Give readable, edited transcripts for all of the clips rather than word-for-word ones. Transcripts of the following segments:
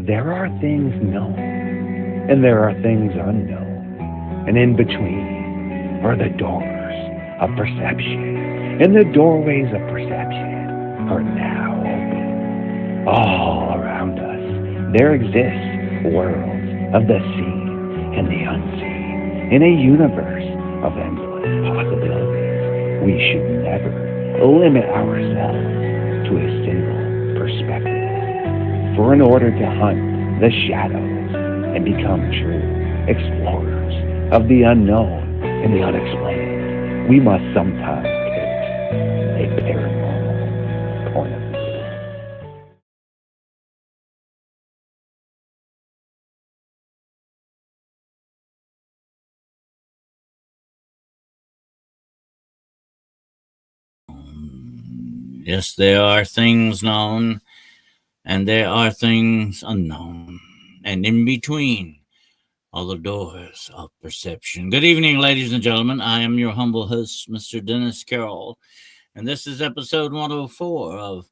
There are things known, and there are things unknown, and in between are the doors of perception, and the doorways of perception are now open. All around us, there exist worlds of the seen and the unseen, in a universe of endless possibilities. We should never limit ourselves to a single perspective. For in order to hunt the shadows and become true explorers of the unknown and the unexplained, we must sometimes take a paranormal point of view. Yes, there are things known and there are things unknown. And in between are the doors of perception. Good evening, ladies and gentlemen. I am your humble host, Mr. Dennis Carroll, and this is episode 104 of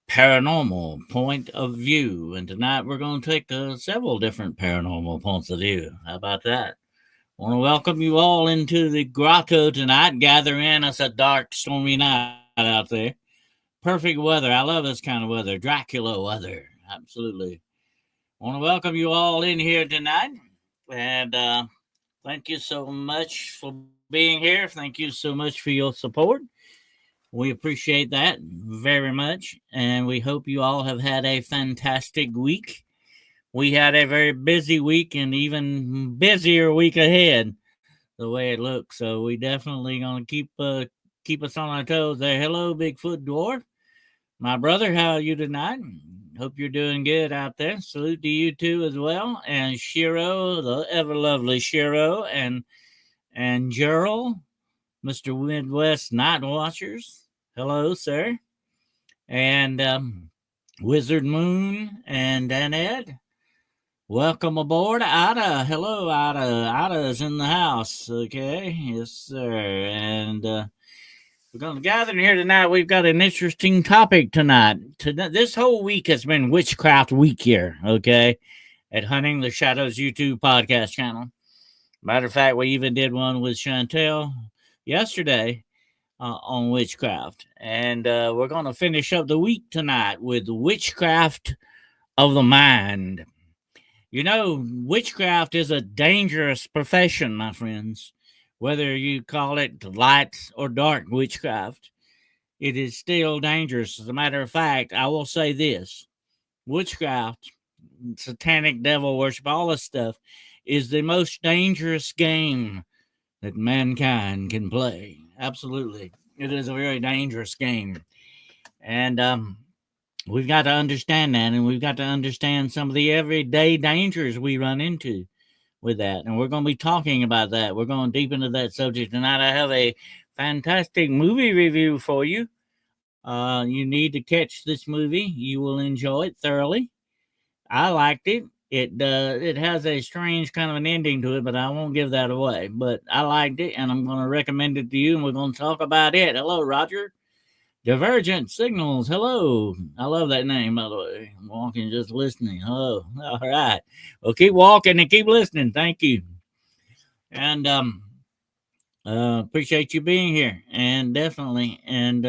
Paranormal Point of View. And tonight we're going to take several different paranormal points of view. How about that? I want to welcome you all into the grotto tonight. Gather in. It's a dark, stormy night out there. Perfect weather. I love this kind of weather. Dracula weather. Absolutely. I want to welcome you all in here tonight. And thank you so much for being here. Thank you so much for your support. We appreciate that very much. And we hope you all have had a fantastic week. We had a very busy week and even busier week ahead, the way it looks. So we definitely gonna keep us on our toes there. Hello, Bigfoot Dwarf. My brother, how are you tonight? Hope you're doing good out there. Salute to you too as well. And Shiro, the ever lovely Shiro, and Gerald, Mr. Midwest Night Watchers. Hello, sir. And Wizard Moon and Danette. Welcome aboard, Ida. Hello, Ida. Ida's in the house. Okay, yes, sir. And we're going to gather in here tonight. We've got an interesting topic tonight. This whole week has been Witchcraft Week here, okay, at Hunting the Shadows YouTube podcast channel. Matter of fact, we even did one with Chantel yesterday on witchcraft. And we're going to finish up the week tonight with Witchcraft of the Mind. You know, witchcraft is a dangerous profession, my friends. Whether you call it light or dark witchcraft, it is still dangerous. As a matter of fact, I will say this: witchcraft, satanic devil worship, all this stuff is the most dangerous game that mankind can play. Absolutely. It is a very dangerous game. And we've got to understand that, and we've got to understand some of the everyday dangers we run into with that. And we're going to be talking about that. We're going deep into that subject tonight. I have a fantastic movie review for you. You need to catch this movie. You will enjoy it thoroughly. I liked it. It has a strange kind of an ending to it, but I won't give that away. But I liked it, and I'm going to recommend it to you, and we're going to talk about it. Hello, Roger. Divergent Signals. Hello. I love that name, by the way. I'm walking, just listening. Hello. All right. Well, keep walking and keep listening. Thank you. And appreciate you being here. And definitely. And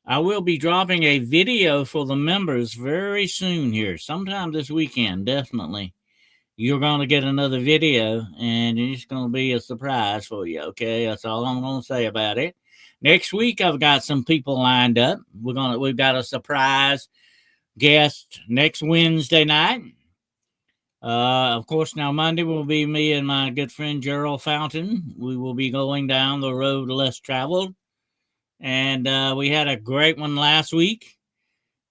I will be dropping a video for the members very soon here, sometime this weekend, definitely. You're going to get another video, and it's going to be a surprise for you, okay? That's all I'm going to say about it. Next week, I've got some people lined up. We've got a surprise guest next Wednesday night. Of course, now Monday will be me and my good friend Gerald Fountain. We will be going down the road less traveled. And we had a great one last week,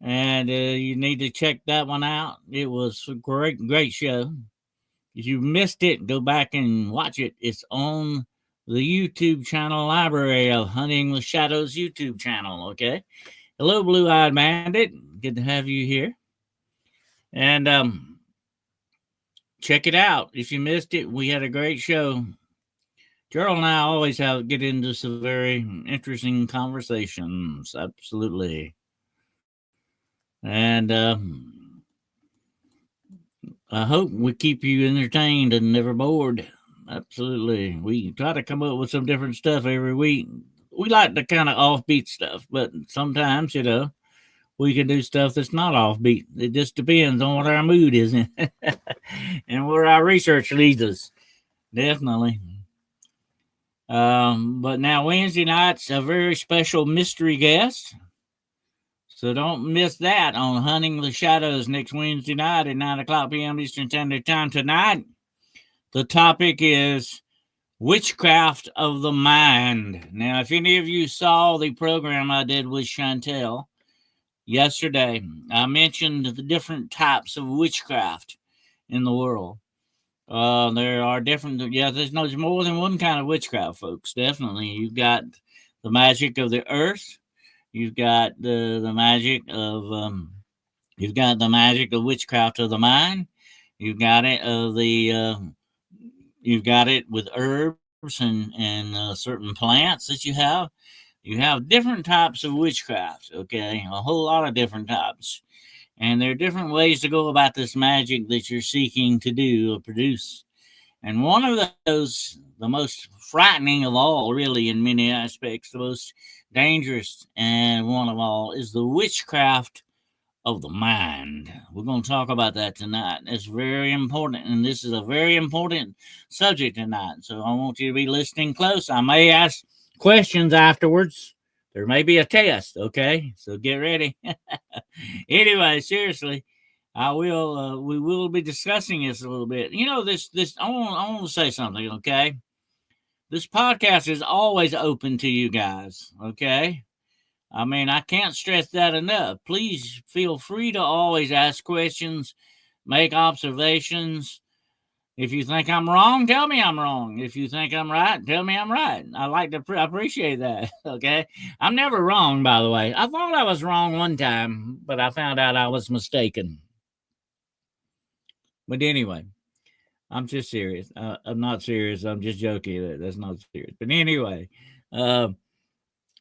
and you need to check that one out. It was a great show. If you missed it, go back and watch it. It's on the YouTube channel library of Hunting the Shadows YouTube channel, okay? Hello, Blue-Eyed Bandit. Good to have you here. And check it out. If you missed it, we had a great show. Gerald and I always get into some very interesting conversations. Absolutely. And I hope we keep you entertained and never bored. Absolutely. We try to come up with some different stuff every week. We like the kind of offbeat stuff, but sometimes, we can do stuff that's not offbeat. It just depends on what our mood is and where our research leads us. Definitely. But now Wednesday night's a very special mystery guest. So don't miss that on Hunting the Shadows next Wednesday night at 9 o'clock p.m. Eastern Standard Time. Tonight, the topic is witchcraft of the mind. Now, if any of you saw the program I did with Chantel yesterday, I mentioned the different types of witchcraft in the world. There are different, there's more than one kind of witchcraft, folks. Definitely. You've got the magic of the earth. You've got the magic of you've got the magic of witchcraft of the mind. You've got it of you've got it with herbs and certain plants that you have. You have different types of witchcraft. Okay, a whole lot of different types, and there are different ways to go about this magic that you're seeking to do or produce. And one of those, the most frightening of all, really, in many aspects, the most dangerous and one of all, is the witchcraft of the mind. We're going to talk about that tonight. It's very important, and this is a very important subject tonight. So I want you to be listening close. I may ask questions afterwards. There may be a test, okay? So get ready. Anyway, seriously, we will be discussing this a little bit. I want to say something, okay? This podcast is always open to you guys, okay? I mean, I can't stress that enough. Please feel free to always ask questions, make observations. If you think I'm wrong, tell me I'm wrong. If you think I'm right, tell me I'm right. I like to appreciate that, okay? I'm never wrong, by the way. I thought I was wrong one time, but I found out I was mistaken. But anyway, I'm just serious. I'm not serious. I'm just joking. That's not serious. But anyway, uh,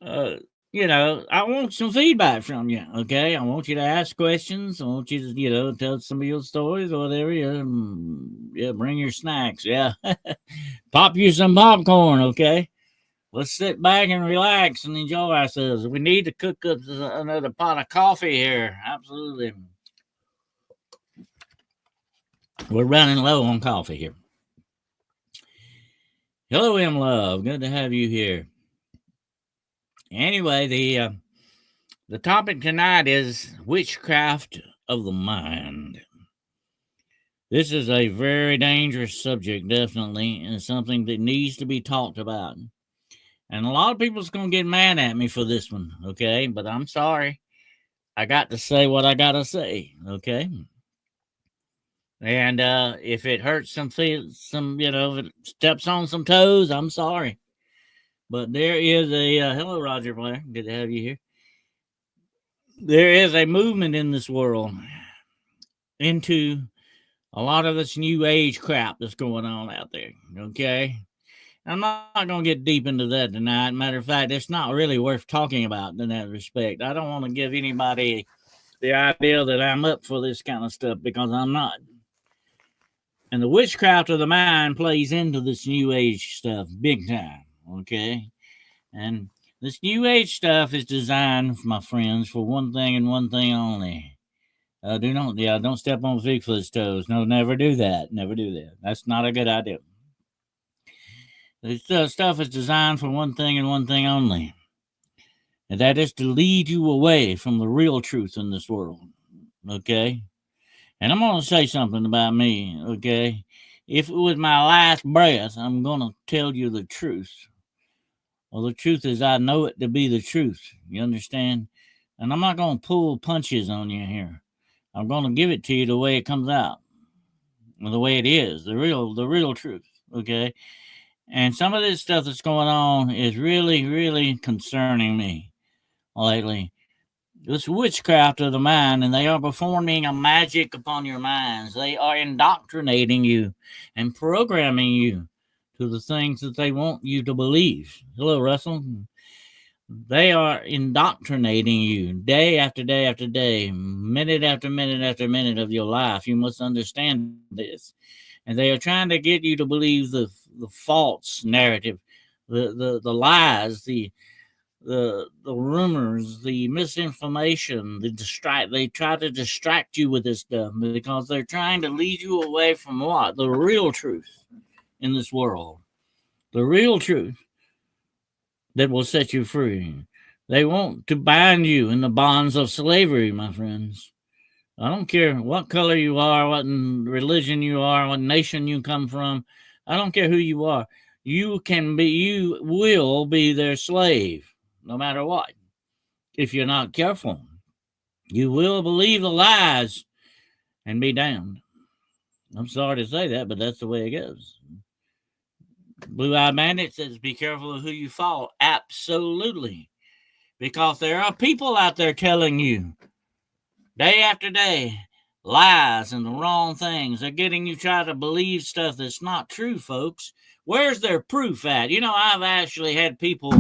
uh, I want some feedback from you. Okay, I want you to ask questions. I want you to, tell some of your stories or whatever. Yeah, bring your snacks. Yeah, pop you some popcorn. Okay, let's sit back and relax and enjoy ourselves. We need to cook up another pot of coffee here. Absolutely. We're running low on coffee here. Hello, M Love. Good to have you here. Anyway, the topic tonight is witchcraft of the mind. This is a very dangerous subject, definitely, and something that needs to be talked about. And a lot of people's going to get mad at me for this one, okay? But I'm sorry. I got to say what I got to say, okay? And if it hurts if it steps on some toes, I'm sorry. But there is hello, Roger Blair. Good to have you here. There is a movement in this world into a lot of this new age crap that's going on out there. Okay. I'm not going to get deep into that tonight. Matter of fact, it's not really worth talking about in that respect. I don't want to give anybody the idea that I'm up for this kind of stuff because I'm not. And the witchcraft of the mind plays into this new age stuff big time. Okay. And this new age stuff is designed, my friends, for one thing and one thing only. Don't step on Bigfoot's toes. No, never do that. Never do that. That's not a good idea. This stuff is designed for one thing and one thing only, and that is to lead you away from the real truth in this world. Okay? And I'm going to say something about me. Okay? If it was my last breath, I'm going to tell you the truth. Well, the truth is, I know it to be the truth. You understand? And I'm not going to pull punches on you here. I'm going to give it to you the way it comes out, the way it is, the real truth. Okay, and some of this stuff that's going on is really, really concerning me lately. This witchcraft of the mind, and they are performing a magic upon your minds. They are indoctrinating you and programming you to the things that they want you to believe. Hello, Russell. They are indoctrinating you day after day after day, minute after minute after minute of your life. You must understand this. And they are trying to get you to believe the false narrative, the lies, the rumors, the misinformation, they try to distract you with this stuff because they're trying to lead you away from what? The real truth in this world. The real truth that will set you free. They want to bind you in the bonds of slavery, my friends. I don't care what color you are, what religion you are, what nation you come from. I don't care who you are. You will be their slave, no matter what. If you're not careful, you will believe the lies and be damned. I'm sorry to say that, but that's the way it goes. Blue Eye Bandit says, be careful of who you follow. Absolutely. Because there are people out there telling you day after day lies and the wrong things. They're getting you try to believe stuff that's not true, folks. Where's their proof at? You know, I've actually had people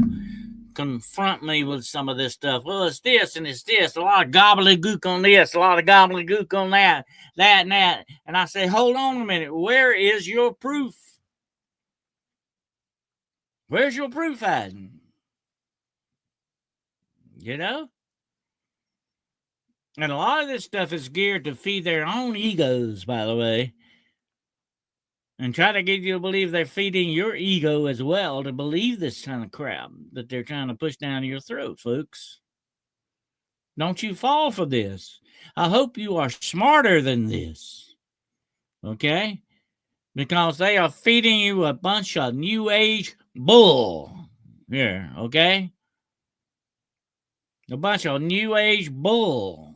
confront me with some of this stuff. Well, it's this and it's this. A lot of gobbledygook on this, a lot of gobbledygook on that, that and that. And I say, hold on a minute. Where is your proof? Where's your proof at? You know? And a lot of this stuff is geared to feed their own egos, by the way. And try to get you to believe they're feeding your ego as well to believe this kind of crap that they're trying to push down your throat, folks. Don't you fall for this. I hope you are smarter than this. Okay? Because they are feeding you a bunch of new age bull. Here, okay? A bunch of new age bull.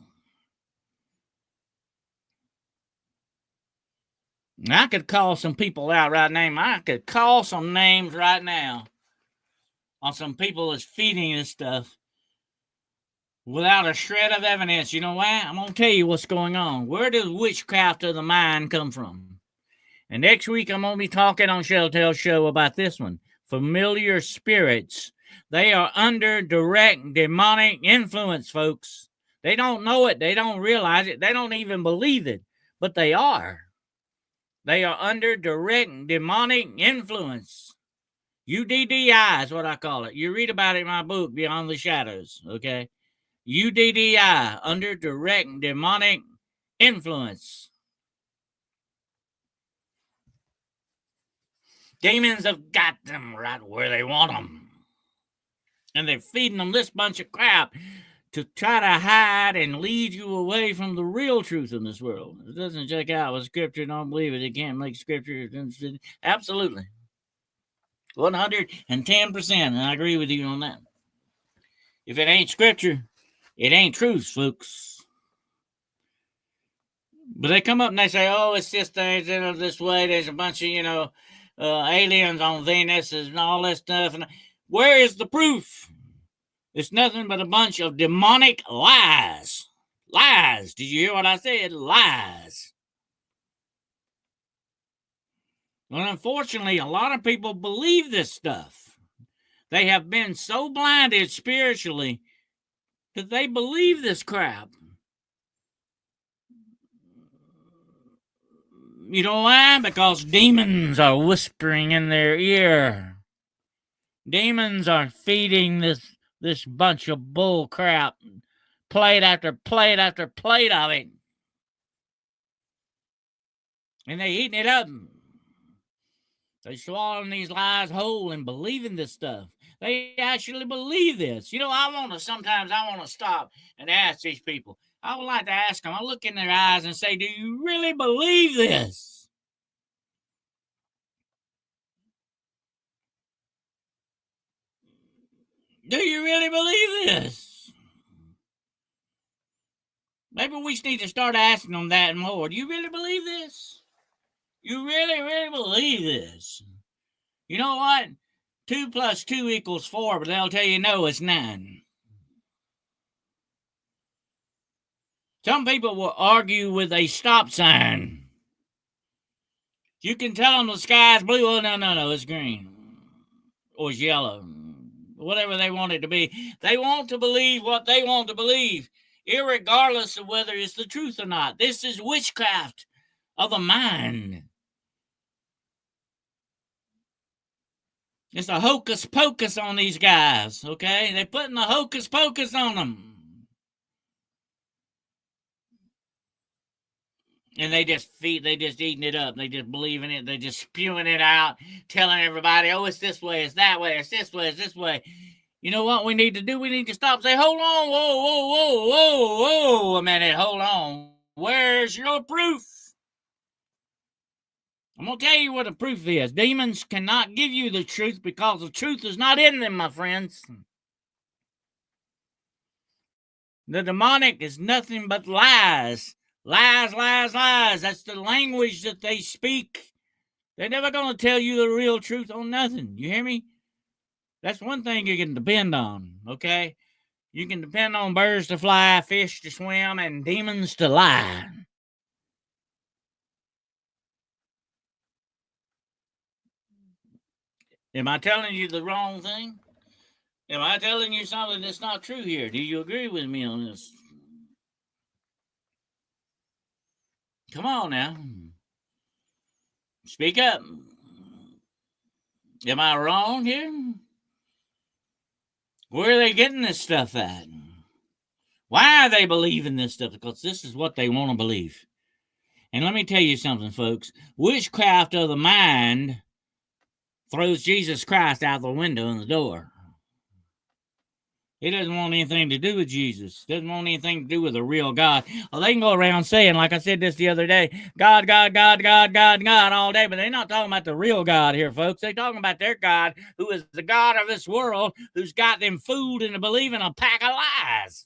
I could call some people out right now. I could call some names right now on some people that's feeding this stuff without a shred of evidence. You know why? I'm going to tell you what's going on. Where does witchcraft of the mind come from? And next week, I'm going to be talking on Shelltail Show about this one. Familiar spirits. They are under direct demonic influence, folks. They don't know it. They don't realize it. They don't even believe it. But they are. They are under direct demonic influence. UDDI is what I call it. You read about it in my book, Beyond the Shadows, okay? UDDI, under direct demonic influence. Demons have got them right where they want them. And they're feeding them this bunch of crap to try to hide and lead you away from the real truth in this world. It doesn't check out with Scripture. Don't believe it. It can't make Scripture. Absolutely. 110%. And I agree with you on that. If it ain't Scripture, it ain't truth, folks. But they come up and they say, oh, it's just things this way. There's a bunch of, aliens on Venus and all that stuff. And where is the proof? It's nothing but a bunch of demonic lies. Lies. Did you hear what I said? Lies. Well, unfortunately, a lot of people believe this stuff. They have been so blinded spiritually that they believe this crap. You know why? Because demons are whispering in their ear. Demons are feeding this bunch of bull crap, plate after plate after plate of it. And they eating it up. They swallowing these lies whole and believing this stuff. They actually believe this. Sometimes I want to stop and ask these people. I would like to ask them. I look in their eyes and say, do you really believe this? Do you really believe this? Maybe we just need to start asking them that more. Do you really believe this? You really, really believe this? You know what? 2 + 2 = 4, but they'll tell you no, it's 9. Some people will argue with a stop sign. You can tell them the sky's blue. Oh, no, it's green. Or it's yellow. whatever they want it to be. They want to believe what they want to believe, irregardless of whether it's the truth or not. This is witchcraft of the mind. It's a hocus pocus on these guys, okay? They're putting the hocus pocus on them. And they just eating it up. They just believe in it. They just spewing it out, telling everybody, oh, it's this way, it's that way, it's this way, it's this way. You know what we need to do? We need to stop and say, hold on, whoa a minute, hold on. Where's your proof? I'm going to tell you what the proof is. Demons cannot give you the truth because the truth is not in them, my friends. The demonic is nothing but lies. Lies, lies, lies. That's the language that they speak. They're never going to tell you the real truth on nothing. You hear me? That's one thing you can depend on, okay? You can depend on birds to fly, fish to swim, and demons to lie. Am I telling you the wrong thing? Am I telling you something that's not true here? Do you agree with me on this? Come on now. Speak up. Am I wrong here? Where are they getting this stuff at? Why are they believing this stuff? Because this is what they want to believe. And let me tell you something, folks. Witchcraft of the mind throws Jesus Christ out the window and the door. He doesn't want anything to do with Jesus. Doesn't want anything to do with the real God. Well, they can go around saying, like I said this the other day, God, God, God, God, God, God all day, but they're not talking about the real God here, folks. They're talking about their God, who is the God of this world, who's got them fooled into believing a pack of lies.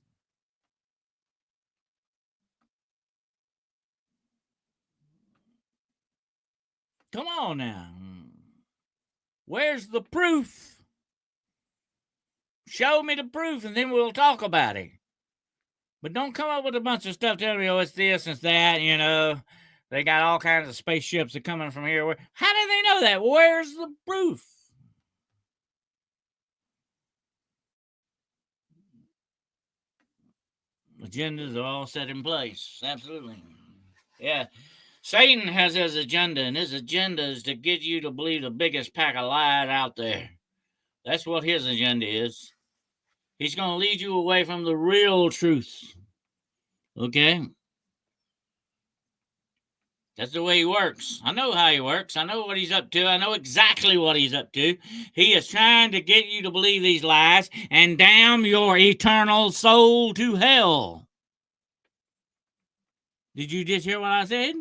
Come on now. Where's the proof? Show me the proof, and then we'll talk about it. But don't come up with a bunch of stuff telling me, oh, it's this, it's that, you know. They got all kinds of spaceships that are coming from here. How do they know that? Where's the proof? Agendas are all set in place. Absolutely. Yeah. Satan has his agenda, and his agenda is to get you to believe the biggest pack of lies out there. That's what his agenda is. He's going to lead you away from the real truth. Okay? That's the way he works. I know how he works. I know what he's up to. I know exactly what he's up to. He is trying to get you to believe these lies and damn your eternal soul to hell. Did you just hear what I said?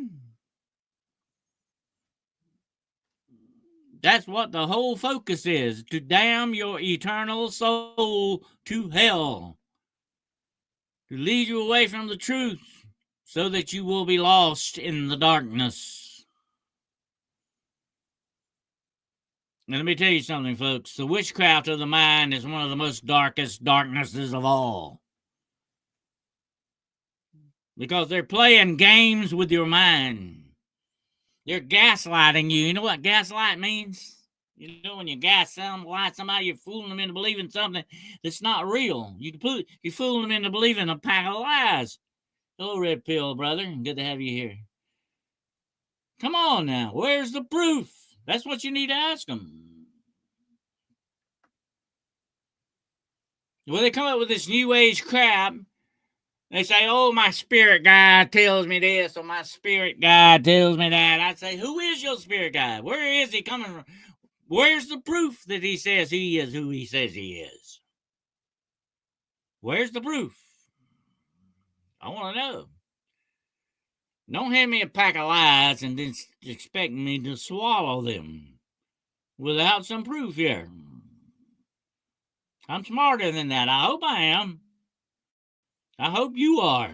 That's what the whole focus is, to damn your eternal soul to hell. To lead you away from the truth so that you will be lost in the darkness. Now, let me tell you something, folks. The witchcraft of the mind is one of the most darkest darknesses of all. Because they're playing games with your mind. They're gaslighting you. You know what gaslight means? You know, when you gaslight somebody, you're fooling them into believing something that's not real. You're fooling them into believing a pack of lies. Hello, Red Pill, brother. Good to have you here. Come on now. Where's the proof? That's what you need to ask them. Well, they come up with this new age crap. They say, oh, my spirit guide tells me this, or my spirit guide tells me that. I say, who is your spirit guide? Where is he coming from? Where's the proof that he says he is who he says he is? Where's the proof? I want to know. Don't hand me a pack of lies and then expect me to swallow them without some proof here. I'm smarter than that. I hope I am. I hope you are.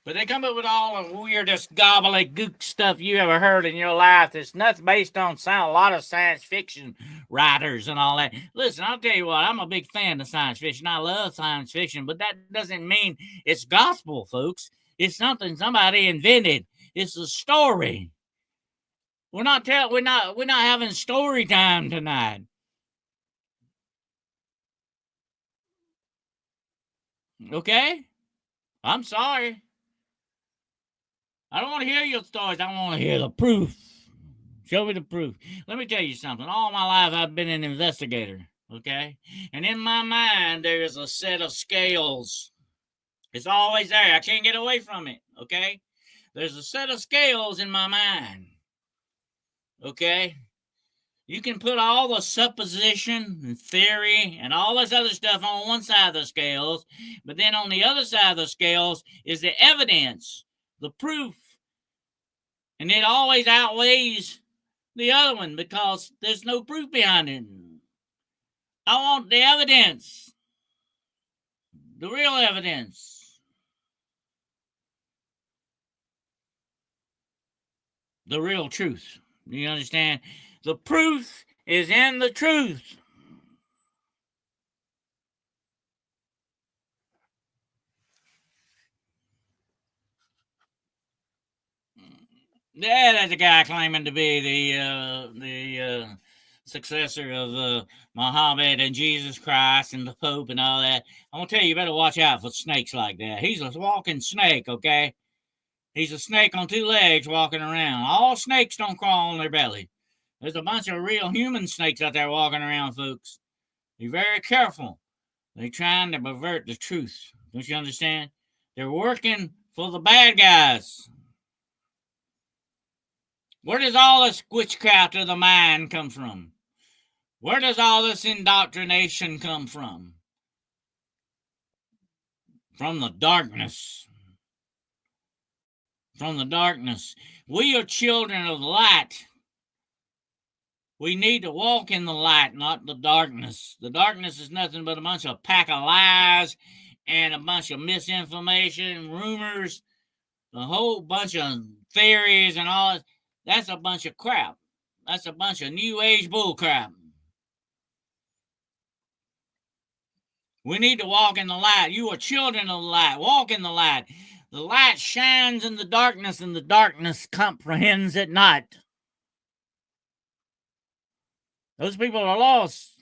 But they come up with all the weirdest gobbledygook stuff you ever heard in your life. That's nothing based on a lot of science fiction writers and all that. Listen, I'll tell you what, I'm a big fan of science fiction. I love science fiction, but that doesn't mean it's gospel, folks. It's something somebody invented. It's a story. We're not having story time tonight. Okay? I'm sorry. I don't want to hear your stories. I want to hear the proof. Show me the proof. Let me tell you something. All my life, I've been an investigator. Okay? And in my mind, there is a set of scales. It's always there. I can't get away from it. Okay? There's a set of scales in my mind. Okay? You can put all the supposition and theory and all this other stuff on one side of the scales, but then on the other side of the scales is the evidence, the proof. And it always outweighs the other one because there's no proof behind it. I want the evidence, the real evidence, the real truth. You understand? The proof is in the truth. Yeah, that's a guy claiming to be the successor of Muhammad and Jesus Christ and the Pope and all that. I'm gonna tell you, you better watch out for snakes like that. He's a walking snake, okay? He's a snake on two legs walking around. All snakes don't crawl on their belly. There's a bunch of real human snakes out there walking around, folks. Be very careful. They're trying to pervert the truth. Don't you understand? They're working for the bad guys. Where does all this witchcraft of the mind come from? Where does all this indoctrination come from? From the darkness. From the darkness. We are children of light. We need to walk in the light, not the darkness. The darkness is nothing but a bunch of pack of lies and a bunch of misinformation, rumors, a whole bunch of theories and all that. That's a bunch of crap. That's a bunch of new age bull crap. We need to walk in the light. You are children of the light. Walk in the light. The light shines in the darkness, and the darkness comprehends it not. Those people are lost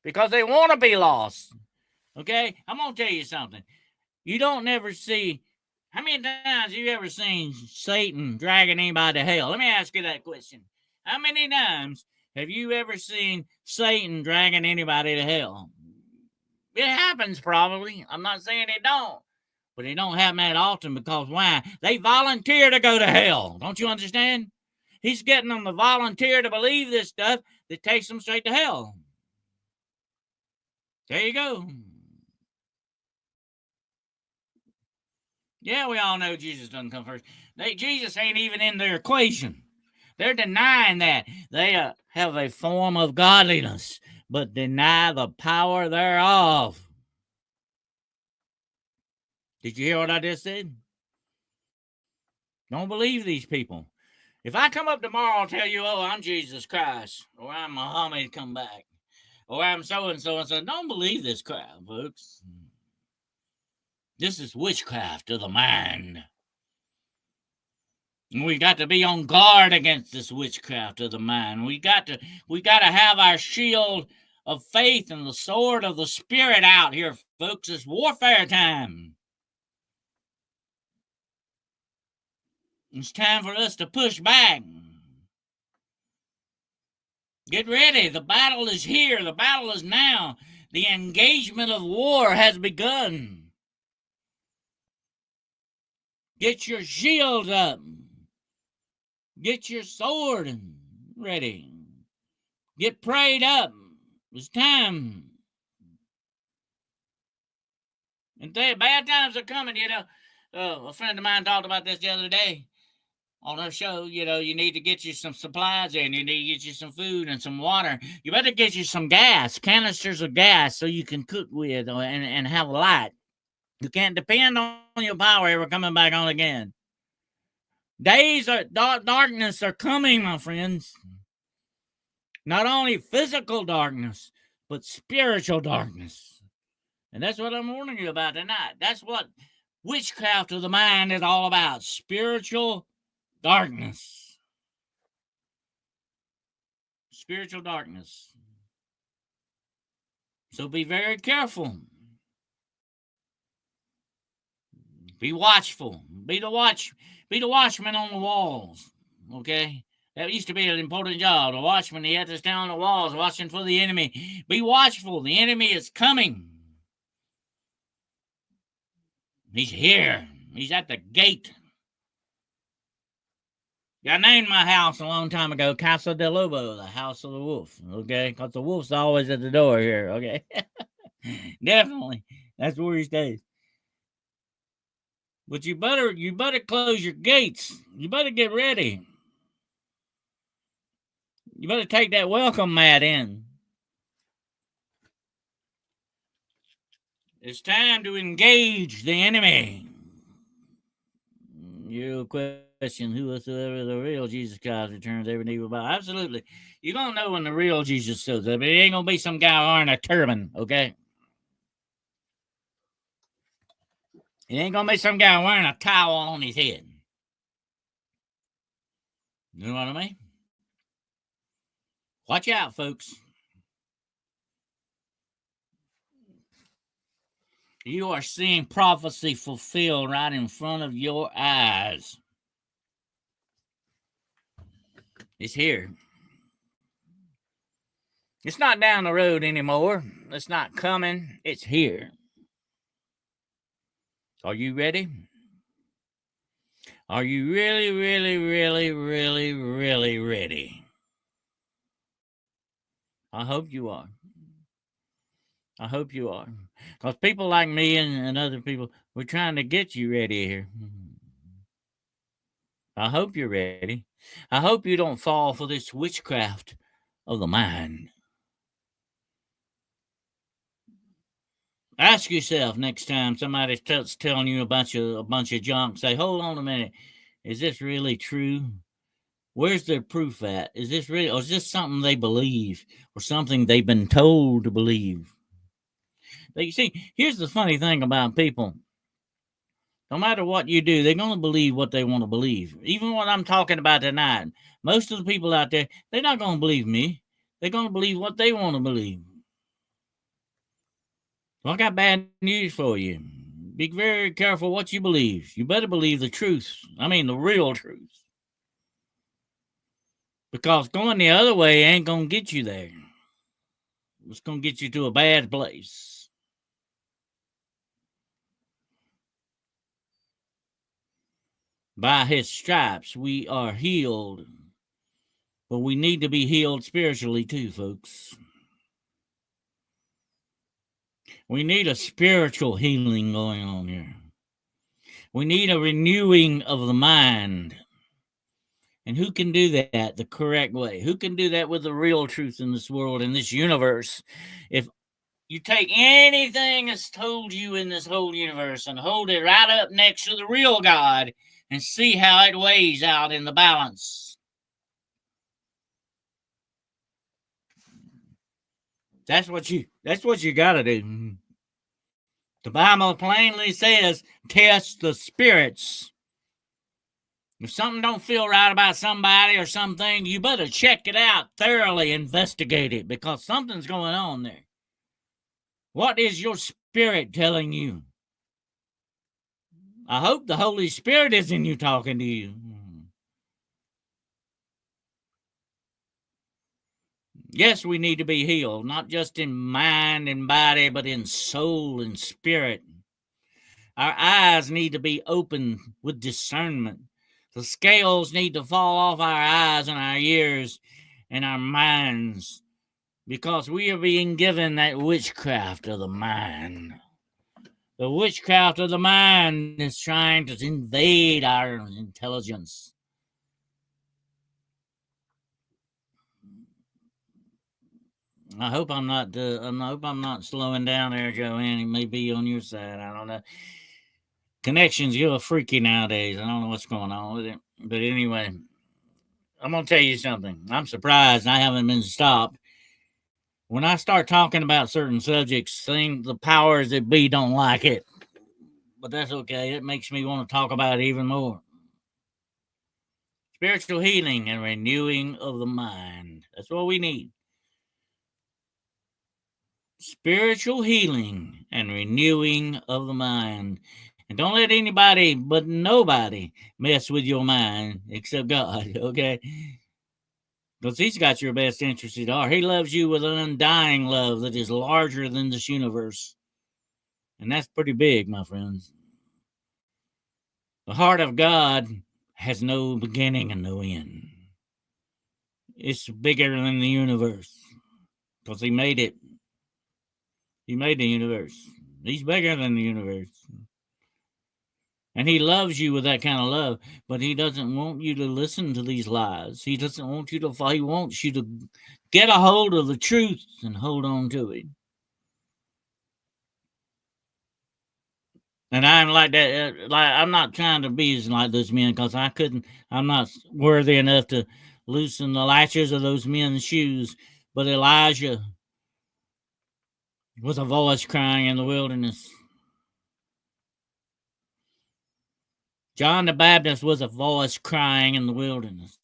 because they want to be lost. Okay? I'm going to tell you something. You don't never see... How many times have you ever seen Satan dragging anybody to hell? Let me ask you that question. How many times have you ever seen Satan dragging anybody to hell? It happens probably. I'm not saying it don't. But it don't happen that often because why? They volunteer to go to hell. Don't you understand? He's getting them to volunteer to believe this stuff that takes them straight to hell. There you go. Yeah, we all know Jesus doesn't come first. Jesus ain't even in their equation. They're denying that. They have a form of godliness, but deny the power thereof. Did you hear what I just said? Don't believe these people. If I come up tomorrow and tell you, oh, I'm Jesus Christ, or I'm Muhammad come back, or I'm so-and-so, and so, don't believe this crap, folks. This is witchcraft of the mind. And we got to be on guard against this witchcraft of the mind. We got to have our shield of faith and the sword of the Spirit out here, folks. It's warfare time. It's time for us to push back. Get ready. The battle is here. The battle is now. The engagement of war has begun. Get your shields up. Get your sword ready. Get prayed up. It's time. And bad times are coming, you know. A friend of mine talked about this the other day on her show. You know, you need to get you some supplies and you need to get you some food and some water. You better get you some gas, canisters of gas, so you can cook with and have light. You can't depend on your power ever coming back on again. Days of darkness are coming, my friends. Not only physical darkness, but spiritual darkness. And that's what I'm warning you about tonight. That's what witchcraft of the mind is all about. Spiritual darkness. spiritual darkness. So be very careful. Be watchful. Be the watchman on the walls. Okay? That used to be an important job. The watchman, he had to stand on the walls watching for the enemy. Be watchful. The enemy is coming. He's here. He's at the gate. I named my house a long time ago Casa del Lobo, the house of the wolf. Okay? Because the wolf's always at the door here. Okay? Definitely. That's where he stays. But you better close your gates. You better get ready. You better take that welcome mat in. It's time to engage the enemy. You question whosoever the real Jesus Christ returns every knee will bow. Absolutely. You're going to know when the real Jesus shows up. It ain't going to be some guy wearing a turban, okay? It ain't going to be some guy wearing a towel on his head. You know what I mean? Watch out, folks. You are seeing prophecy fulfilled right in front of your eyes. It's here. It's not down the road anymore. It's not coming. It's here. Are you ready? Are you really, really, really, really, really ready? I hope you are. I hope you are. Because people like me and other people, we're trying to get you ready here. I hope you're ready. I hope you don't fall for this witchcraft of the mind. Ask yourself next time somebody starts telling you a bunch of junk, say, hold on a minute. Is this really true? Where's their proof at? Is this really, or is this something they believe or something they've been told to believe? But you see, here's the funny thing about people. No matter what you do, they're going to believe what they want to believe. Even what I'm talking about tonight, most of the people out there, they're not going to believe me. They're going to believe what they want to believe. Well, I got bad news for you. Be very careful what you believe. You better believe the truth. I mean, the real truth. Because going the other way ain't going to get you there. It's going to get you to a bad place. By his stripes, we are healed. But we need to be healed spiritually too, folks. We need a spiritual healing going on here. We need a renewing of the mind. And who can do that the correct way? Who can do that with the real truth in this world, in this universe? If you take anything that's told you in this whole universe and hold it right up next to the real God and see how it weighs out in the balance. That's what you got to do. The Bible plainly says, test the spirits. If something don't feel right about somebody or something, you better check it out, thoroughly investigate it, because something's going on there. What is your spirit telling you? I hope the Holy Spirit is in you talking to you. Yes, we need to be healed, not just in mind and body, but in soul and spirit. Our eyes need to be open with discernment. The scales need to fall off our eyes and our ears and our minds, because we are being given that witchcraft of the mind. The witchcraft of the mind is trying to invade our intelligence. I hope I'm not slowing down there, Joanne. It may be on your side. I don't know. Connections get a little freaky nowadays. I don't know what's going on with it. But anyway, I'm going to tell you something. I'm surprised I haven't been stopped. When I start talking about certain subjects, the powers that be don't like it. But that's okay. It makes me want to talk about it even more. Spiritual healing and renewing of the mind. That's what we need. Spiritual healing and renewing of the mind. And don't let anybody but nobody mess with your mind except God, okay? Because He's got your best interest at heart. He loves you with an undying love that is larger than this universe. And that's pretty big, my friends. The heart of God has no beginning and no end. It's bigger than the universe because He made it. He made the universe. He's bigger than the universe. And He loves you with that kind of love, but He doesn't want you to listen to these lies. He doesn't want you to fall. He wants you to get a hold of the truth and hold on to it. And I'm like that. Like I'm not trying to be like those men because I couldn't. I'm not worthy enough to loosen the latches of those men's shoes. But Elijah was a voice crying in the wilderness. John the Baptist was a voice crying in the wilderness.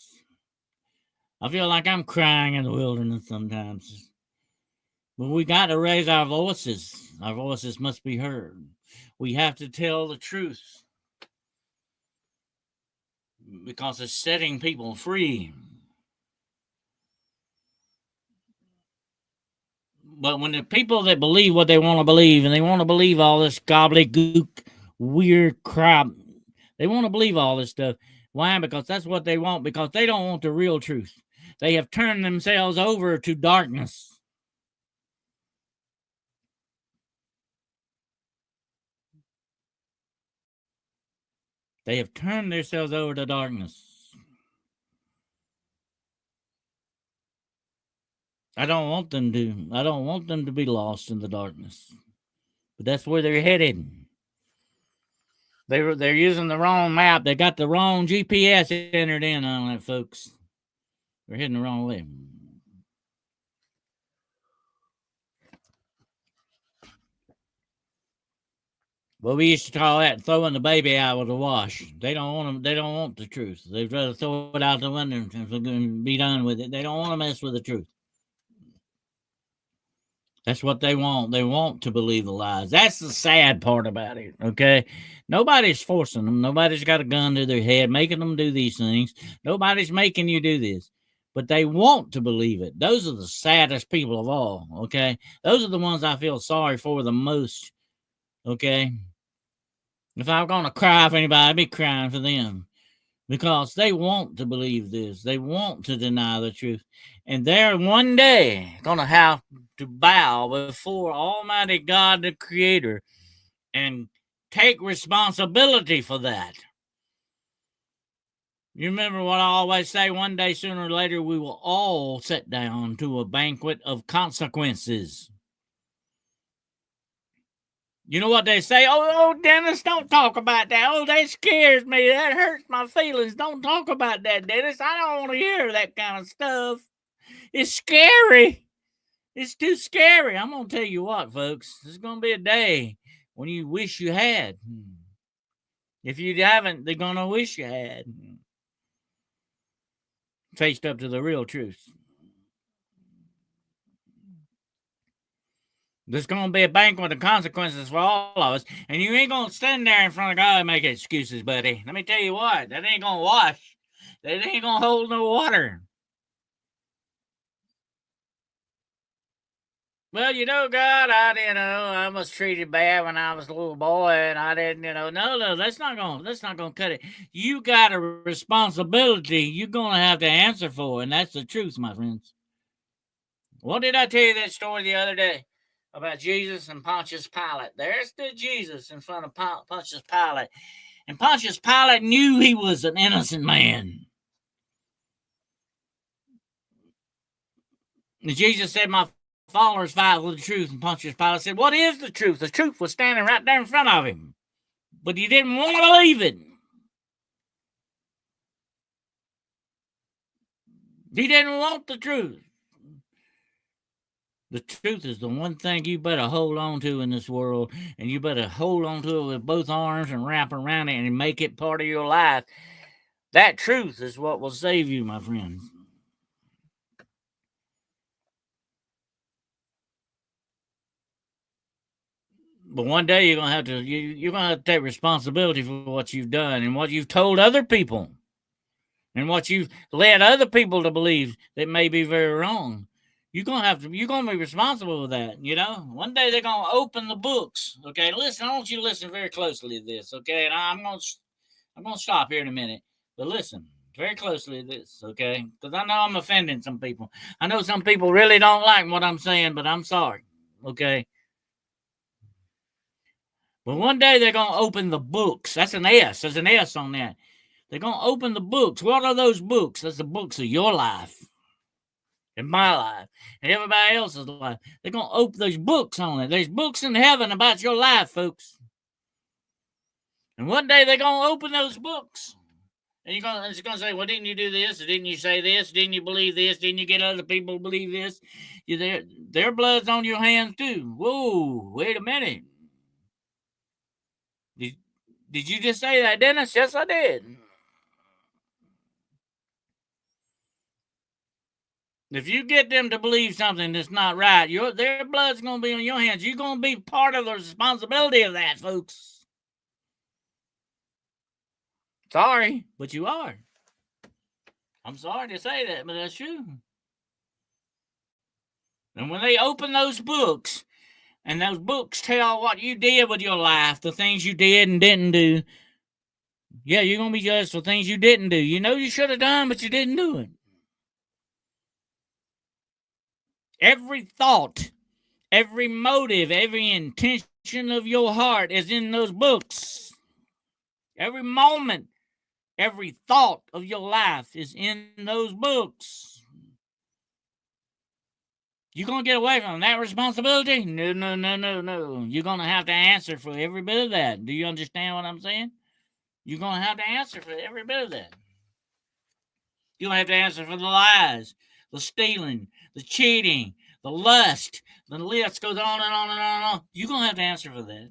I feel like I'm crying in the wilderness sometimes. But we got to raise our voices. Our voices must be heard. We have to tell the truth because it's setting people free. But when the people that believe what they want to believe, and they want to believe all this gobbledygook, weird crap, they want to believe all this stuff. Why? Because that's what they want, because they don't want the real truth. They have turned themselves over to darkness. They have turned themselves over to darkness. I don't want them to. I don't want them to be lost in the darkness. But that's where they're headed. They're using the wrong map. They got the wrong GPS entered in on it, folks. They're heading the wrong way. Well, we used to call that throwing the baby out with the wash. They don't want them. They don't want the truth. They'd rather throw it out the window and be done with it. They don't want to mess with the truth. That's what they want. They want to believe the lies. That's the sad part about it, okay? Nobody's forcing them. Nobody's got a gun to their head making them do these things. Nobody's making you do this. But they want to believe it. Those are the saddest people of all, okay? Those are the ones I feel sorry for the most, okay? If I'm going to cry for anybody, I'd be crying for them. Because they want to believe this. They want to deny the truth. And they're one day going to have to bow before Almighty God, the Creator, and take responsibility for that. You remember what I always say, one day, sooner or later, we will all sit down to a banquet of consequences. You know what they say? Oh, Dennis, don't talk about that. Oh, that scares me. That hurts my feelings. Don't talk about that, Dennis. I don't want to hear that kind of stuff. It's scary. It's too scary. I'm going to tell you what, folks. There's going to be a day when you wish you had. If you haven't, they're going to wish you had. Faced up to the real truth. There's going to be a banquet of consequences for all of us, and you ain't going to stand there in front of God and make excuses, buddy. Let me tell you what, that ain't going to wash. That ain't going to hold no water. Well, God, I was treated bad when I was a little boy, and I didn't, no, that's not gonna cut it. You got a responsibility you're gonna have to answer for, and that's the truth, my friends. What did I tell you that story the other day about Jesus and Pontius Pilate? There stood Jesus in front of Pontius Pilate, and Pontius Pilate knew he was an innocent man. And Jesus said, "My followers fight with the truth." And Pontius Pilate said, "What is the truth?" The truth was standing right there in front of him, but he didn't want to believe it. He didn't want the truth. The truth is the one thing you better hold on to in this world, and you better hold on to it with both arms and wrap around it and make it part of your life. That truth is what will save you, my friends. But one day you're gonna have to take responsibility for what you've done and what you've told other people and what you've led other people to believe that may be very wrong. You're gonna be responsible for that. One day they're gonna open the books. Okay, listen. I want you to listen very closely to this. Okay, and I'm gonna stop here in a minute, but listen very closely to this. Okay, because I know I'm offending some people. I know some people really don't like what I'm saying, but I'm sorry. Okay. But one day they're going to open the books. That's an S. There's an S on that. They're going to open the books. What are those books? That's the books of your life and my life and everybody else's life. They're going to open those books on it. There's books in heaven about your life, folks. And one day they're going to open those books. And it's going to say, well, didn't you do this? Or didn't you say this? Didn't you believe this? Didn't you get other people to believe this? Their blood's on your hands too. Whoa, wait a minute. Did you just say that, Dennis? Yes, I did. If you get them to believe something that's not right, their blood's going to be on your hands. You're going to be part of the responsibility of that, folks. Sorry, but you are. I'm sorry to say that, but that's true. And when they open those books, and those books tell what you did with your life, the things you did and didn't do, yeah, you're going to be judged for things you didn't do. You know you should have done, but you didn't do it. Every thought, every motive, every intention of your heart is in those books. Every moment, every thought of your life is in those books. You going to get away from that responsibility? No. You're going to have to answer for every bit of that. Do you understand what I'm saying? You're going to have to answer for every bit of that. You're going to have to answer for the lies, the stealing, the cheating, the lust. The list goes on and on and on and on. You're going to have to answer for that.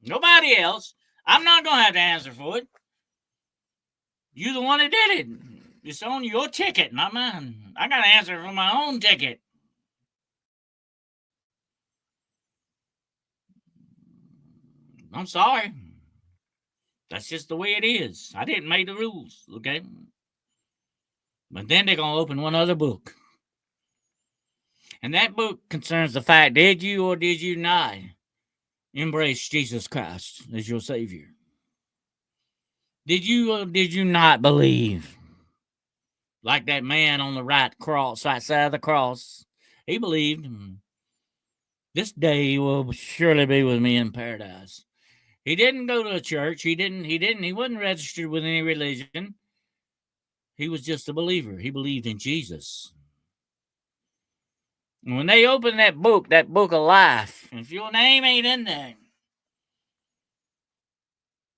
Nobody else. I'm not going to have to answer for it. You're the one that did it. It's on your ticket, not mine. I got to answer for my own ticket. I'm sorry. That's just the way it is. I didn't make the rules, okay? But then they're going to open one other book. And that book concerns the fact, did you or did you not embrace Jesus Christ as your Savior? Did you or did you not believe? Like that man on the right side of the cross. He believed, this day will surely be with me in paradise. He didn't go to a church. He wasn't registered with any religion. He was just a believer. He believed in Jesus. And when they open that book of life, if your name ain't in there,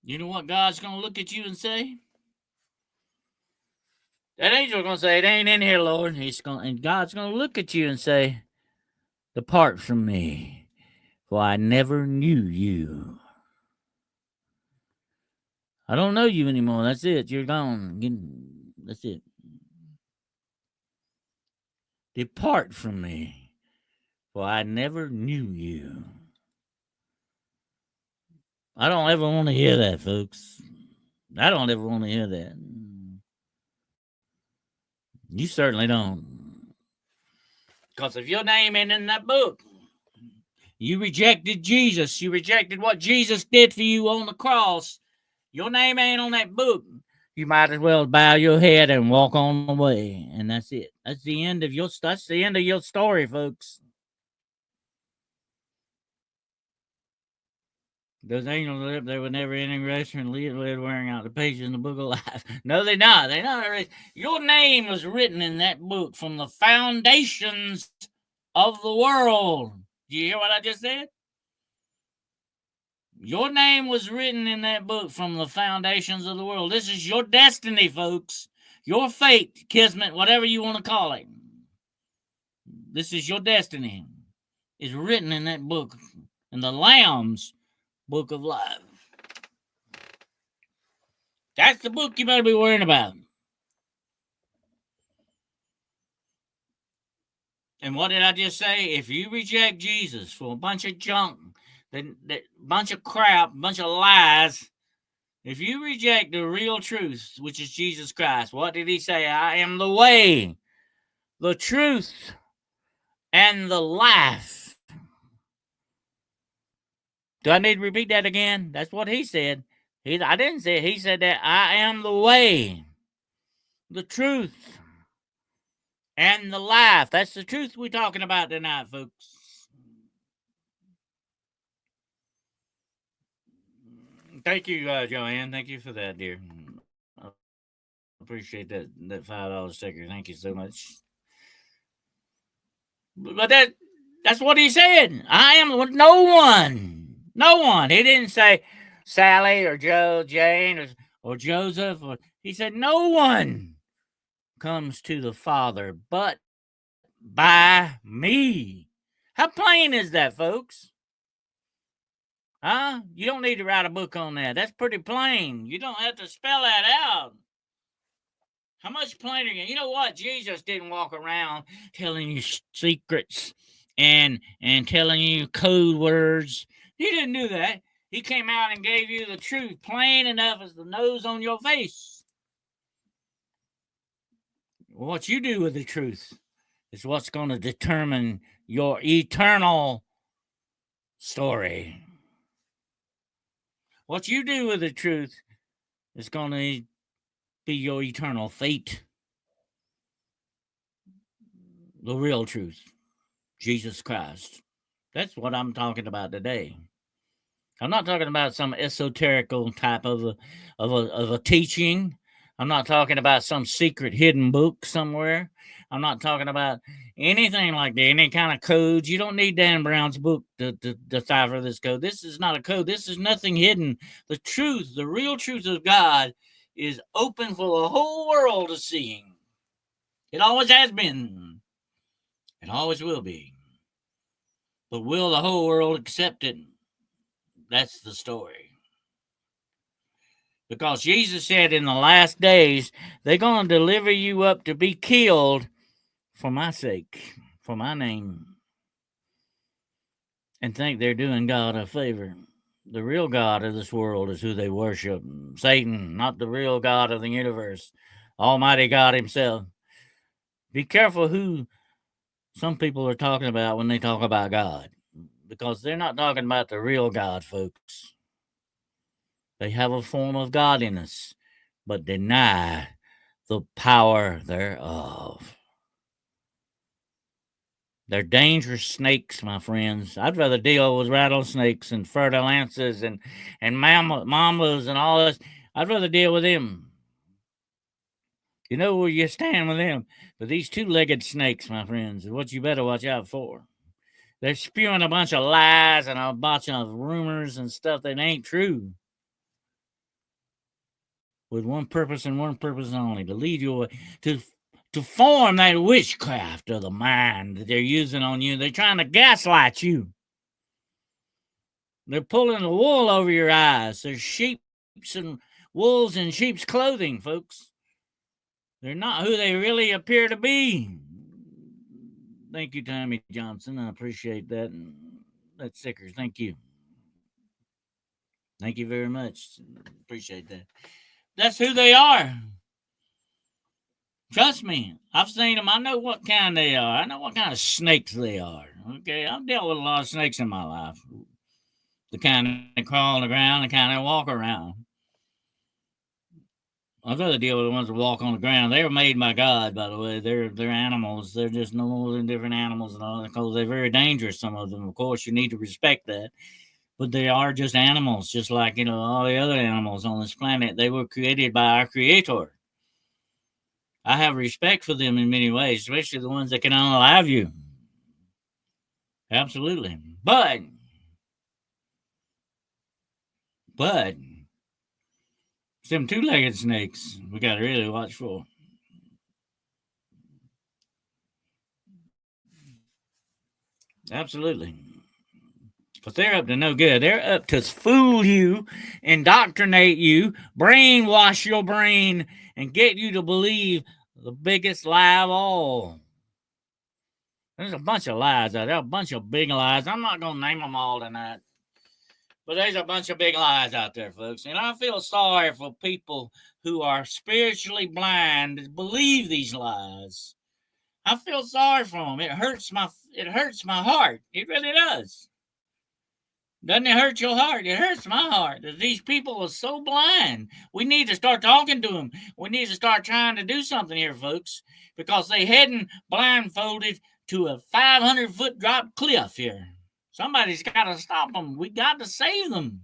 you know what God's going to look at you and say? That angel's going to say, it ain't in here, Lord. And God's going to look at you and say, depart from me, for I never knew you. I don't know you anymore. That's it. You're gone. That's it. Depart from me, for I never knew you. I don't ever want to hear that, folks. I don't ever want to hear that. You certainly don't. Because if your name ain't in that book, you rejected Jesus. You rejected what Jesus did for you on the cross. Your name ain't on that book. You might as well bow your head and walk on away. And that's it. That's the end of your story, folks. Those angels live there with never ending rest and live wearing out the pages in the book of life. No, they're not. They're not. Your name was written in that book from the foundations of the world. Do you hear what I just said? Your name was written in that book from the foundations of the world. This is your destiny, folks. Your fate, kismet, whatever you want to call it. This is your destiny. It's written in that book, in the Lamb's book of life. That's the book you better be worrying about. And what did I just say? If you reject Jesus for a bunch of junk, that bunch of crap, bunch of lies, if you reject the real truth, which is Jesus Christ, what did he say? I am the way, the truth, and the life. Do I need to repeat that again? That's what he said. I didn't say it. He said that I am the way, the truth, and the life. That's the truth we're talking about tonight, folks. Thank you, Joanne. Thank you for that, dear. I appreciate that $5 sticker. Thank you so much. But that's what he said. I am no one. No one. He didn't say Sally or Joe, Jane or Joseph. He said no one comes to the Father but by me. How plain is that, folks? Huh? You don't need to write a book on that. That's pretty plain. You don't have to spell that out. How much plainer? You know what? Jesus didn't walk around telling you secrets and telling you code words. He didn't do that. He came out and gave you the truth, plain enough as the nose on your face. What you do with the truth is what's going to determine your eternal story. What you do with the truth is going to be your eternal fate. The real truth, Jesus Christ. That's what I'm talking about today. I'm not talking about some esoterical type of a teaching. I'm not talking about some secret hidden book somewhere. I'm not talking about anything like that, any kind of codes. You don't need Dan Brown's book to decipher this code. This is not a code. This is nothing hidden. The truth, the real truth of God is open for the whole world to see. It always has been. It always will be. But will the whole world accept it? That's the story. Because Jesus said in the last days, they're going to deliver you up to be killed for my sake, for my name, and think they're doing God a favor. The real God of this world is who they worship. Satan, not the real God of the universe. Almighty God himself. Be careful who some people are talking about when they talk about God. Because they're not talking about the real God, folks. They have a form of godliness, but deny the power thereof. They're dangerous snakes, my friends. I'd rather deal with rattlesnakes and fertile lances and mamas and all this. I'd rather deal with them. You know where you stand with them. But these two-legged snakes, my friends, is what you better watch out for. They're spewing a bunch of lies and a bunch of rumors and stuff that ain't true. With one purpose and one purpose only, to lead you away, to form that witchcraft of the mind that they're using on you. They're trying to gaslight you. They're pulling the wool over your eyes. They're sheep's and wolves in sheep's clothing, folks. They're not who they really appear to be. Thank you, Tommy Johnson. I appreciate that. And that sticker, thank you. Thank you very much. Appreciate that. That's who they are. Trust me, I've seen them. I know what kind they are. I know what kind of snakes they are. Okay, I've dealt with a lot of snakes in my life. The kind that crawl on the ground, the kind that walk around. I'd rather deal with the ones that walk on the ground. They were made by God, by the way. They're animals. They're just no more than different animals and all, because they're very dangerous. Some of them, of course, you need to respect that. But they are just animals, just like all the other animals on this planet. They were created by our Creator. I have respect for them in many ways, especially the ones that can unalive you. Absolutely. But some two-legged snakes we got to really watch for. Absolutely. But they're up to no good. They're up to fool you, indoctrinate you, brainwash your brain, and get you to believe the biggest lie of all. There's a bunch of lies out there, a bunch of big lies. I'm not going to name them all tonight. But there's a bunch of big lies out there, folks. And I feel sorry for people who are spiritually blind to believe these lies. I feel sorry for them. It hurts my heart. It really does. Doesn't it hurt your heart? It hurts my heart that these people are so blind. We need to start talking to them. We need to start trying to do something here, folks, because they heading blindfolded to a 500-foot drop cliff here. Somebody's got to stop them. We got to save them.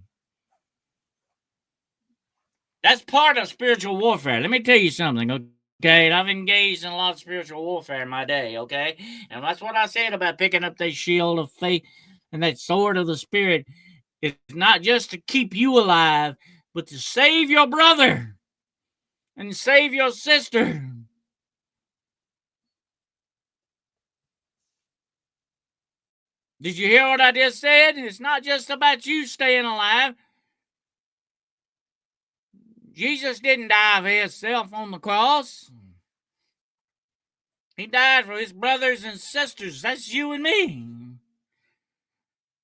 That's part of spiritual warfare. Let me tell you something, okay? And I've engaged in a lot of spiritual warfare in my day, okay? And that's what I said about picking up that shield of faith and that sword of the Spirit. It's not just to keep you alive, but to save your brother and save your sister. Did you hear what I just said? It's not just about you staying alive. Jesus didn't die for himself on the cross. He died for his brothers and sisters. That's you and me.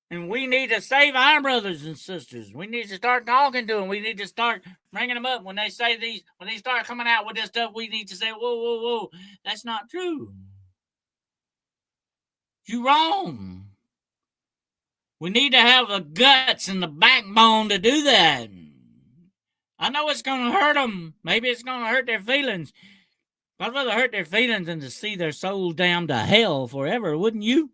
And we need to save our brothers and sisters. We need to start talking to them. We need to start bringing them up. When they start coming out with this stuff, we need to say, whoa, whoa, whoa, that's not true. You're wrong. We need to have the guts and the backbone to do that. I know it's going to hurt them. Maybe it's going to hurt their feelings. I'd rather hurt their feelings than to see their souls damned to hell forever, wouldn't you?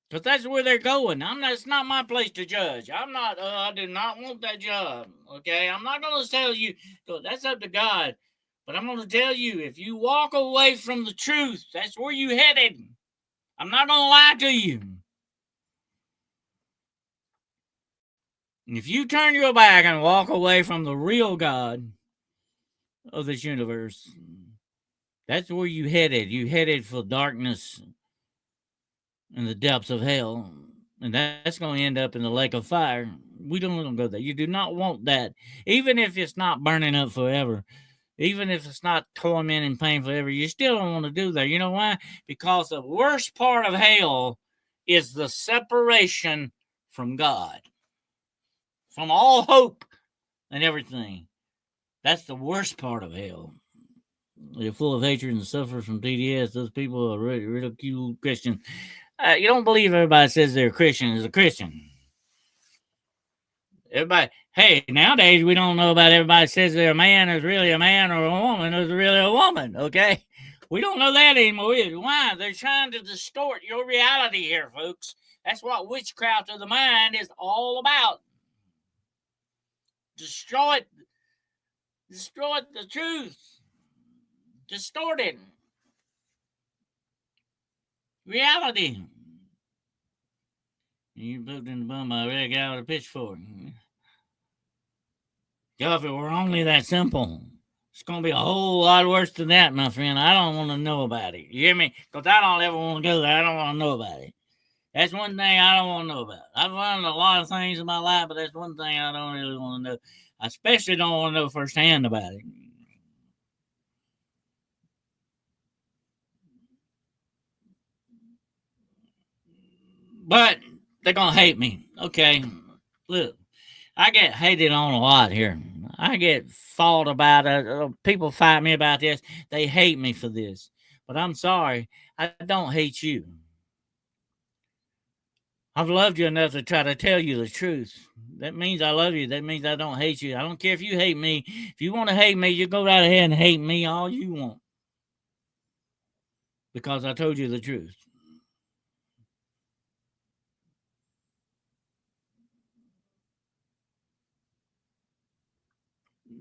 Because that's where they're going. It's not my place to judge. I do not want that job. Okay? I'm not going to tell you. That's up to God. But I'm going to tell you, if you walk away from the truth, that's where you headed. I'm not going to lie to you. And if you turn your back and walk away from the real God of this universe, that's where you headed. You headed for darkness in the depths of hell. And that's going to end up in the lake of fire. We don't want to go there. You do not want that. Even if it's not burning up forever. Even if it's not torment and pain forever. You still don't want to do that. You know why? Because the worst part of hell is the separation from God. From all hope and everything. That's the worst part of hell. They're full of hatred and suffer from TDS. Those people are ridiculed Christians. You don't believe everybody says they're a Christian is a Christian. Everybody, hey, nowadays we don't know about everybody says they're a man is really a man or a woman is really a woman, okay? We don't know that anymore. Why? They're trying to distort your reality here, folks. That's what witchcraft of the mind is all about. Destroy the truth. Distort it. Reality. You put in the bum by a red guy with a pitchfork. If it were only that simple. It's going to be a whole lot worse than that, my friend. I don't want to know about it. You hear me? Because I don't ever want to go there. I don't want to know about it. That's one thing I don't want to know about. I've learned a lot of things in my life, but that's one thing I don't really want to know. I especially don't want to know firsthand about it. But they're going to hate me. Okay, look, I get hated on a lot here. I get fought about it. People fight me about this. They hate me for this. But I'm sorry. I don't hate you. I've loved you enough to try to tell you the truth. That means I love you. That means I don't hate you. I don't care if you hate me. If you want to hate me, you go right ahead and hate me all you want. Because I told you the truth.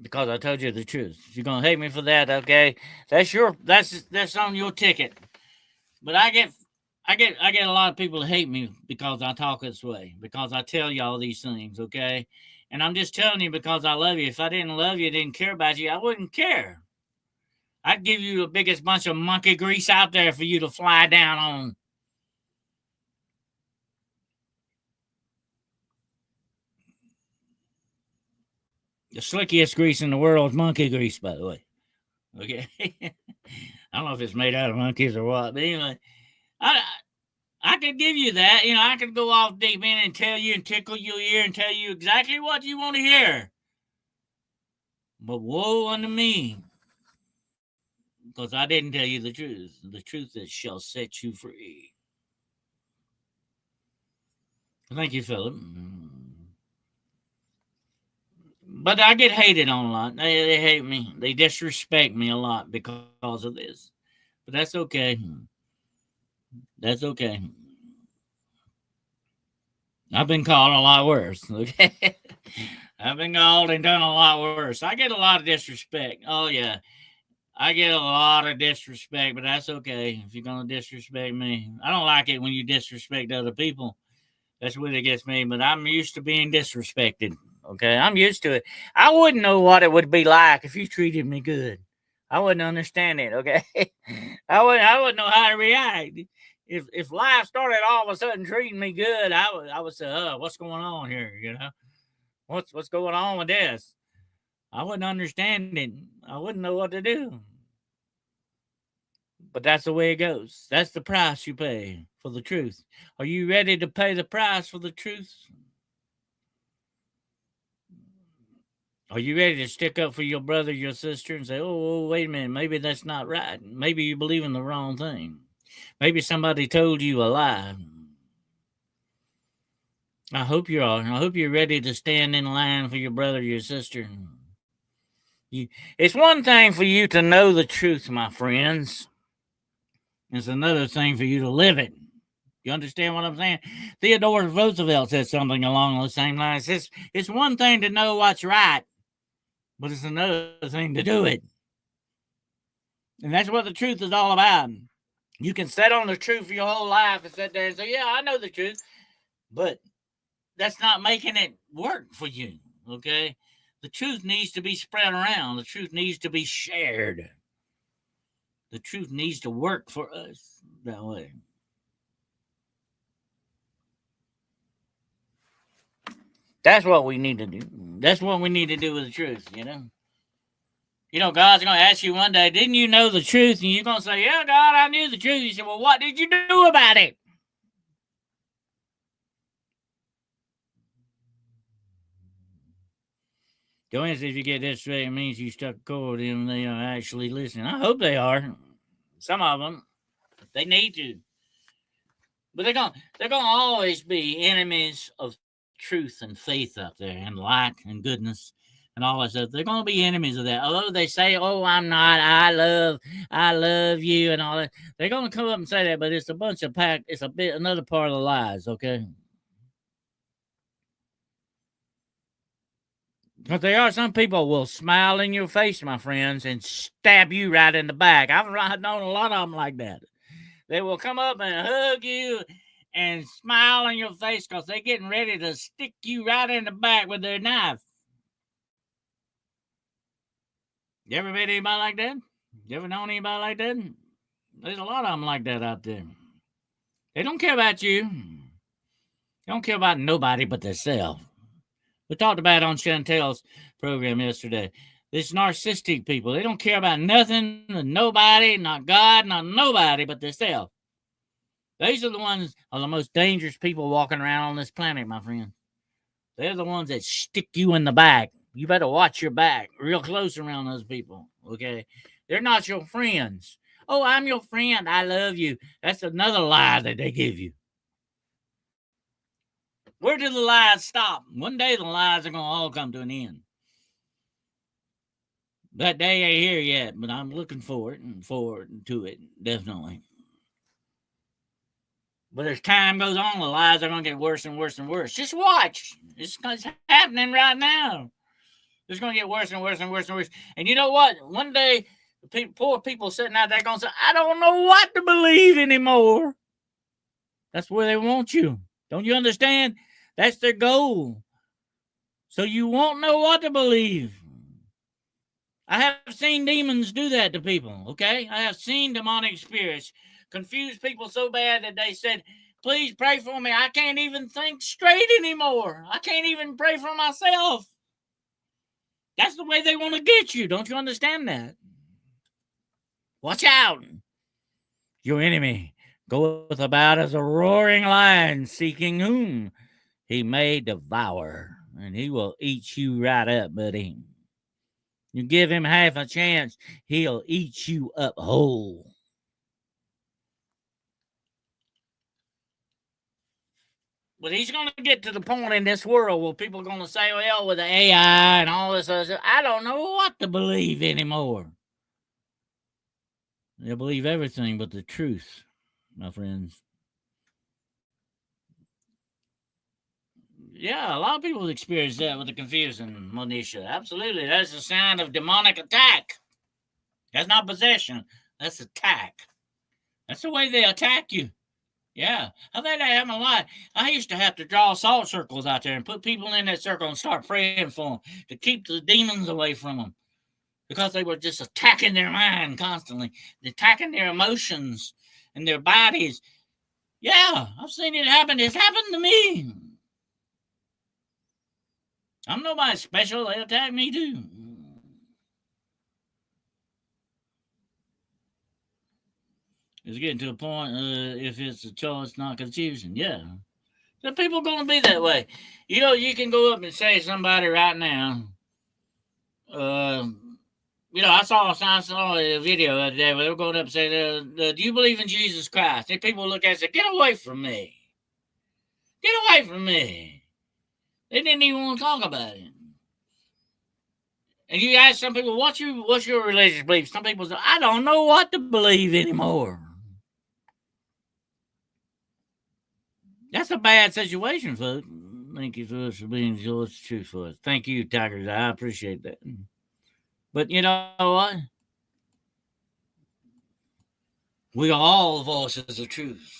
Because I told you the truth. If you're gonna hate me for that, okay? That's on your ticket. But I get a lot of people to hate me because I talk this way, because I tell you all these things, okay? And I'm just telling you because I love you. If I didn't love you, didn't care about you, I wouldn't care. I'd give you the biggest bunch of monkey grease out there for you to fly down on. The slickiest grease in the world is monkey grease, by the way. Okay. I don't know if it's made out of monkeys or what, but anyway, I I could give you that. I could go off deep in and tell you and tickle your ear and tell you exactly what you want to hear. But woe unto me, because I didn't tell you the truth. The truth that shall set you free. Thank you, Philip. But I get hated on a lot. They hate me. They disrespect me a lot because of this. But that's okay. That's okay. I've been called a lot worse. Okay. I've been called and done a lot worse. I get a lot of disrespect. Oh, yeah. I get a lot of disrespect, but that's okay if you're going to disrespect me. I don't like it when you disrespect other people. That's what it gets me, but I'm used to being disrespected. Okay, I'm used to it. I wouldn't know what it would be like if you treated me good. I wouldn't understand it. Okay, I wouldn't know how to react. If life started all of a sudden treating me good, I would say, "Oh, what's going on here? What's going on with this?" I wouldn't understand it. I wouldn't know what to do. But that's the way it goes. That's the price you pay for the truth. Are you ready to pay the price for the truth? Are you ready to stick up for your brother, your sister, and say, oh, wait a minute, maybe that's not right. Maybe you believe in the wrong thing. Maybe somebody told you a lie. I hope you are. I hope you're ready to stand in line for your brother, your sister. It's one thing for you to know the truth, my friends. It's another thing for you to live it. You understand what I'm saying? Theodore Roosevelt said something along those same lines. It's one thing to know what's right, but it's another thing to do it. And that's what the truth is all about. You can sit on the truth for your whole life and sit there and say, yeah, I know the truth, but that's not making it work for you, okay? The truth needs to be spread around. The truth needs to be shared. The truth needs to work for us that way. That's what we need to do. That's what we need to do with the truth, God's going to ask you one day, didn't you know the truth? And you're going to say, yeah, God, I knew the truth. You say, well, what did you do about it? Joanne says if you get this straight, it means you stuck a cord in them. They are actually listening. I hope they are. Some of them. They need to. But they're gonna always be enemies of truth and faith out there, and light and goodness and all that stuff. They're gonna be enemies of that. Although they say, "Oh, I'm not. I love you," and all that. They're gonna come up and say that, but it's a bunch of pack. It's another part of the lies. Okay. But there are some people will smile in your face, my friends, and stab you right in the back. I've known a lot of them like that. They will come up and hug you and smile in your face because they're getting ready to stick you right in the back with their knife. You ever met anybody like that? You ever known anybody like that? There's a lot of them like that out there. They don't care about you. They don't care about nobody but themselves. We talked about it on Chantel's program yesterday. These narcissistic people, they don't care about nothing, nobody, not God, not nobody but themselves. These are the ones are the most dangerous people walking around on this planet, my friend. They're the ones that stick you in the back. You better watch your back real close around those people, okay? They're not your friends. Oh, I'm your friend. I love you. That's another lie that they give you. Where do the lies stop? One day the lies are going to all come to an end. That day ain't here yet, but I'm looking for it and forward to it, definitely. But as time goes on, the lies are going to get worse and worse and worse. Just watch. It's happening right now. It's going to get worse and worse and worse and worse. And you know what? One day, poor people sitting out there going to say, I don't know what to believe anymore. That's where they want you. Don't you understand? That's their goal. So you won't know what to believe. I have seen demons do that to people, okay? I have seen demonic spirits confuse people so bad that they said, please pray for me. I can't even think straight anymore. I can't even pray for myself. That's the way they want to get you. Don't you understand that? Watch out. Your enemy goeth about as a roaring lion, seeking whom he may devour, and he will eat you right up, buddy. You give him half a chance, he'll eat you up whole. But he's going to get to the point in this world where people are going to say, well, with the AI and all this other stuff, I don't know what to believe anymore. They'll believe everything but the truth, my friends. Yeah, a lot of people experience that with the confusion, Monisha. Absolutely. That's a sign of demonic attack. That's not possession. That's attack. That's the way they attack you. Yeah. I think that happened a lot. I used to have to draw salt circles out there and put people in that circle and start praying for them to keep the demons away from them because they were just attacking their mind constantly, attacking their emotions and their bodies. Yeah, I've seen it happen. It's happened to me. I'm nobody special. They attack me too. It's getting to a point, if it's a choice, not confusion. Yeah. The people going to be that way. You know, you can go up and say to somebody right now, I saw a video the other day where they were going up and saying, do you believe in Jesus Christ? And people look at it and say, get away from me. Get away from me. They didn't even want to talk about it. And you ask some people, what's your religious belief? Some people say, I don't know what to believe anymore. That's a bad situation, folks. Thank you for being the truth for us. Thank you, Tigers. I appreciate that. But you know what? We are all voices of truth.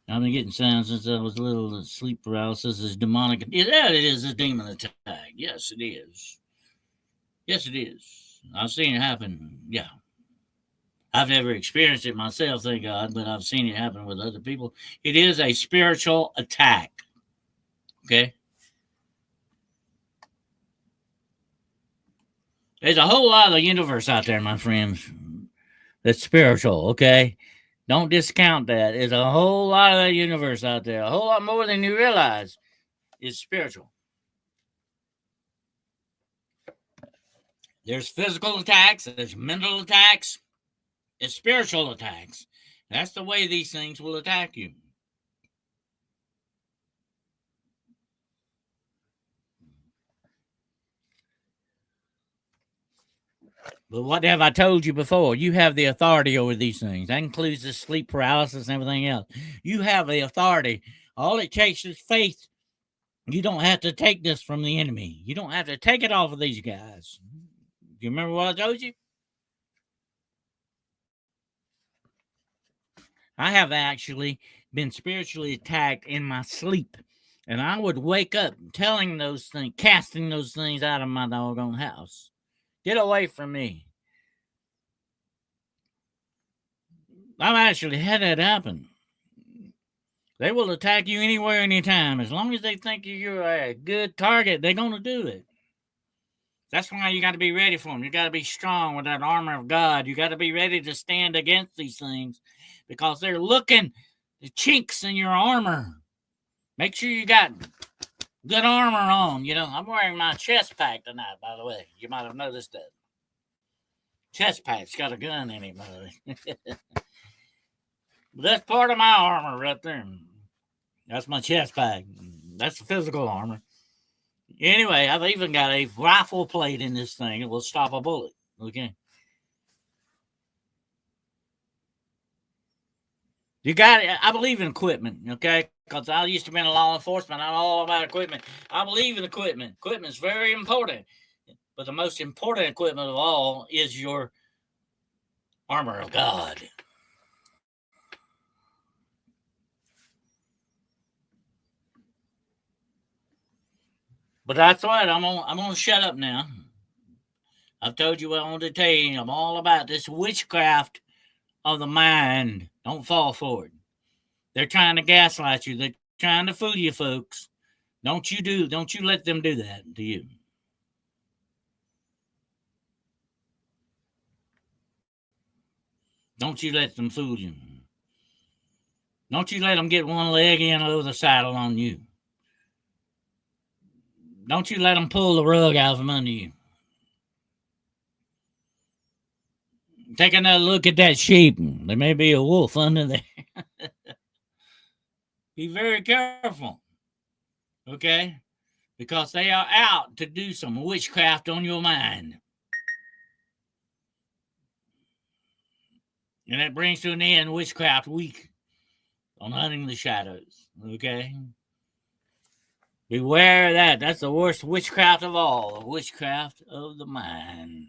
I've been getting sounds since I was little. Sleep paralysis is demonic. Yeah, it is a demon attack. Yes, it is. Yes, it is. I've seen it happen. Yeah. I've never experienced it myself, thank God, but I've seen it happen with other people. It is a spiritual attack. Okay? There's a whole lot of the universe out there, my friends, that's spiritual, okay? Don't discount that. There's a whole lot of the universe out there. A whole lot more than you realize is spiritual. There's physical attacks. There's mental attacks. There's spiritual attacks. That's the way these things will attack you. But what have I told you before? You have the authority over these things. That includes the sleep paralysis and everything else. You have the authority. All it takes is faith. You don't have to take this from the enemy. You don't have to take it off of these guys. Do you remember what I told you? I have actually been spiritually attacked in my sleep. And I would wake up telling those things, casting those things out of my doggone house. Get away from me. I've actually had that happen. They will attack you anywhere, anytime. As long as they think you're a good target, they're going to do it. That's why you got to be ready for them. You got to be strong with that armor of God. You got to be ready to stand against these things because they're looking the chinks in your armor. Make sure you got good armor on. You know, I'm wearing my chest pack tonight, by the way. You might have noticed that. Chest pack's got a gun in it, by the way. That's part of my armor right there. That's my chest pack. That's the physical armor. Anyway, I've even got a rifle plate in this thing. It will stop a bullet. Okay. You got it. I believe in equipment, okay? Because I used to be in law enforcement. I'm all about equipment. I believe in equipment. Equipment is very important. But the most important equipment of all is your armor of God. But that's right. I'm gonna shut up now. I've told you what I wanted to tell you. I'm all about this witchcraft of the mind. Don't fall for it. They're trying to gaslight you. They're trying to fool you, folks. Don't you let them do that to you. Don't you let them fool you. Don't you let them get one leg in over the saddle on you. Don't you let them pull the rug out from under you. Take another look at that sheep. There may be a wolf under there. Be very careful. Okay? Because they are out to do some witchcraft on your mind. And that brings to an end Witchcraft Week on Hunting the Shadows. Okay? Beware of that. That's the worst witchcraft of all. The witchcraft of the mind.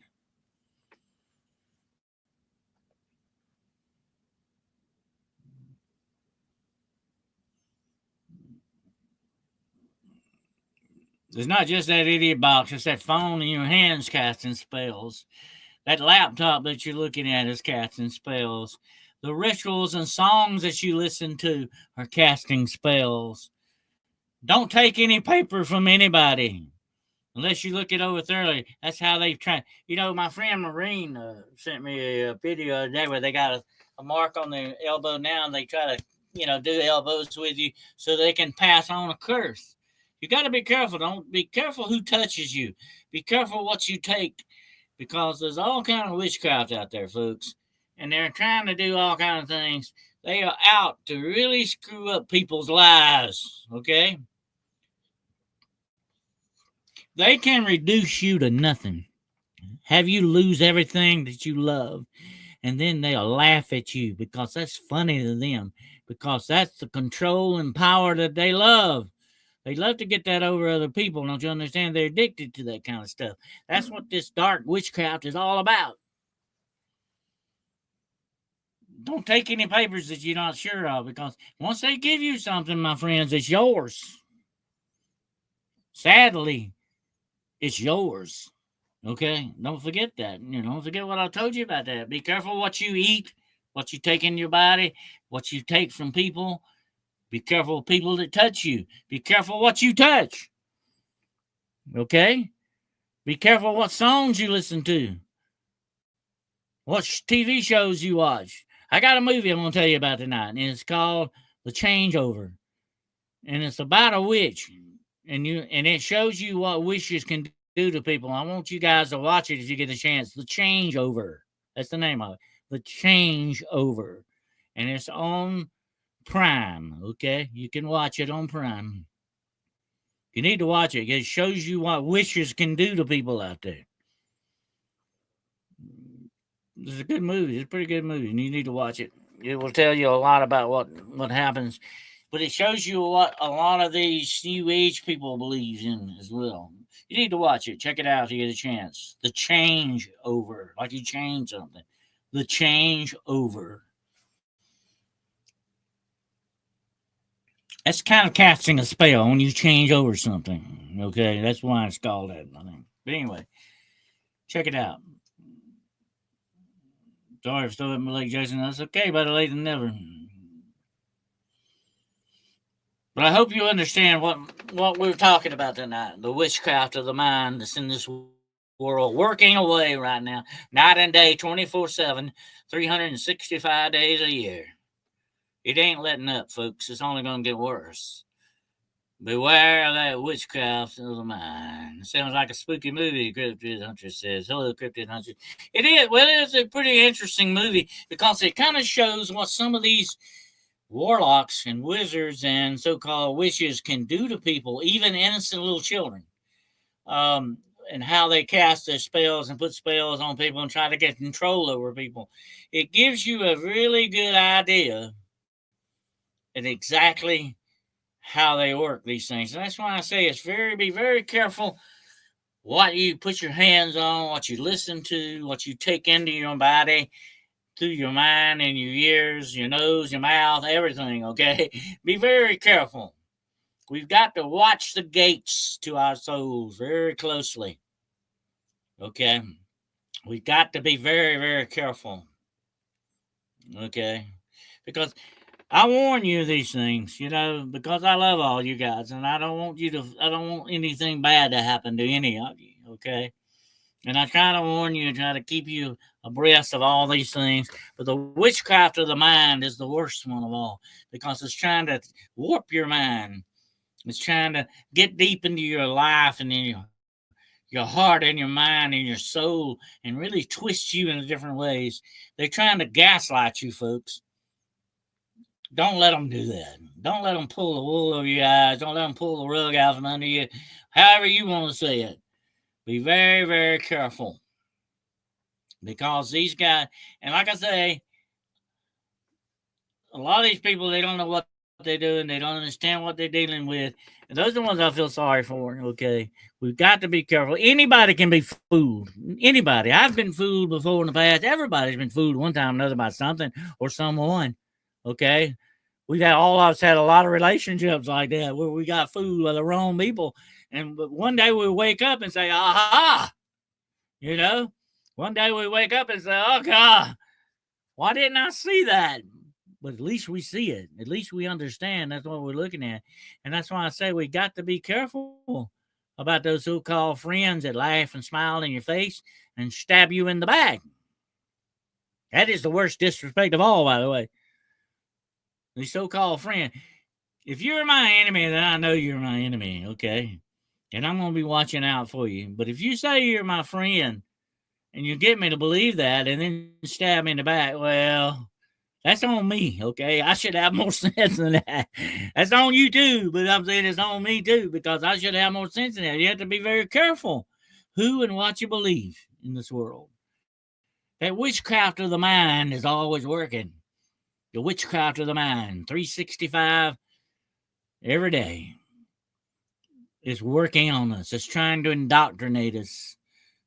It's not just that idiot box, it's that phone in your hands casting spells. That laptop that you're looking at is casting spells. The rituals and songs that you listen to are casting spells. Don't take any paper from anybody unless you look it over thoroughly. That's how they try. You know, my friend Maureen sent me a video today where they got a mark on their elbow now, and they try to, do elbows with you so they can pass on a curse. You got to be careful. Don't be careful who touches you. Be careful what you take, because there's all kind of witchcraft out there, folks, and they're trying to do all kind of things. They are out to really screw up people's lives. Okay. They can reduce you to nothing, have you lose everything that you love, and then they'll laugh at you because that's funny to them, because that's the control and power that they love. They love to get that over other people. Don't you understand? They're addicted to that kind of stuff. That's what this dark witchcraft is all about. Don't take any papers that you're not sure of, because once they give you something, my friends, it's yours. Sadly, it's yours. Okay? Don't forget that. Don't forget what I told you about that. Be careful what you eat, what you take in your body, what you take from people. Be careful of people that touch you. Be careful what you touch. Okay? Be careful what songs you listen to, what TV shows you watch. I got a movie I'm going to tell you about tonight, and it's called The Changeover. And it's about a witch. And it shows you what witches can do to people. I want you guys to watch it if you get a chance. The Changeover. That's the name of it. The Changeover. And it's on Prime. Okay? You can watch it on Prime. You need to watch it. It shows you what witches can do to people out there. It's a good movie. It's a pretty good movie, and you need to watch it. It will tell you a lot about what happens, but it shows you what a lot of these New Age people believe in as well. You need to watch it. Check it out if you get a chance. The Changeover, like you change something. The Changeover. That's kind of casting a spell when you change over something. Okay, that's why it's called that, I think. But anyway, check it out. Sorry for throwing my leg, Jason. That's okay, better late than never. But I hope you understand what we're talking about tonight. The witchcraft of the mind that's in this world, working away right now, night and day, 24/7, 365 days a year. It ain't letting up, folks. It's only going to get worse. Beware of that witchcraft of the mind. It sounds like a spooky movie, Cryptid Hunter says. Hello, Cryptid Hunter. It is. Well, it's a pretty interesting movie because it kind of shows what some of these warlocks and wizards and so-called witches can do to people, even innocent little children, and how they cast their spells and put spells on people and try to get control over people. It gives you a really good idea at exactly how they work these things. And that's why I say be very careful what you put your hands on, what you listen to, what you take into your body, through your mind and your ears, your nose, your mouth, everything, okay? Be very careful. We've got to watch the gates to our souls very closely, okay? We've got to be very, very careful, okay? Because I warn you of these things, because I love all you guys, and I don't want anything bad to happen to any of you, okay? And I try to warn you, try to keep you abreast of all these things. But the witchcraft of the mind is the worst one of all because it's trying to warp your mind. It's trying to get deep into your life and in your heart and your mind and your soul and really twist you in different ways. They're trying to gaslight you, folks. Don't let them do that. Don't let them pull the wool over your eyes. Don't let them pull the rug out from under you. However you want to say it. Be very, very careful. Because these guys, and like I say, a lot of these people, they don't know what they're doing. They don't understand what they're dealing with. And those are the ones I feel sorry for, okay? We've got to be careful. Anybody can be fooled. Anybody. I've been fooled before in the past. Everybody's been fooled one time or another by something or someone, okay? All of us had a lot of relationships like that where we got fooled by the wrong people. And but one day we wake up and say, aha, you know? One day we wake up and say, oh, God, why didn't I see that? But at least we see it. At least we understand that's what we're looking at. And that's why I say we got to be careful about those so-called friends that laugh and smile in your face and stab you in the back. That is the worst disrespect of all, by the way. The so-called friend. If you're my enemy, then I know you're my enemy, okay? And I'm going to be watching out for you. But if you say you're my friend and you get me to believe that and then stab me in the back, well, that's on me, okay? I should have more sense than that. That's on you too, but I'm saying it's on me too because I should have more sense than that. You have to be very careful who and what you believe in this world. That witchcraft of the mind is always working. The witchcraft of the mind, 365 every day. It's working on us. It's trying to indoctrinate us.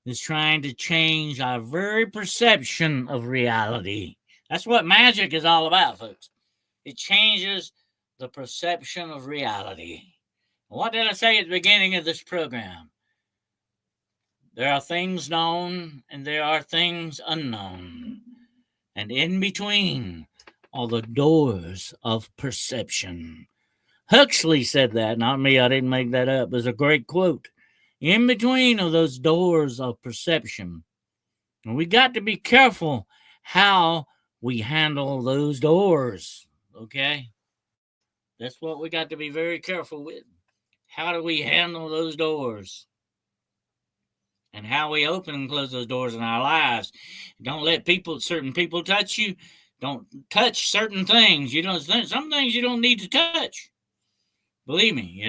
It's trying to change our very perception of reality. That's what magic is all about, folks. It changes the perception of reality. What did I say at the beginning of this program? There are things known and there are things unknown. And in between are the doors of perception. Huxley said that, not me. I didn't make that up. It was a great quote. In between are those doors of perception. And we got to be careful how we handle those doors. Okay? That's what we got to be very careful with. How do we handle those doors? And how we open and close those doors in our lives. Don't let certain people touch you. Don't touch certain things. Some things you don't need to touch. Believe me,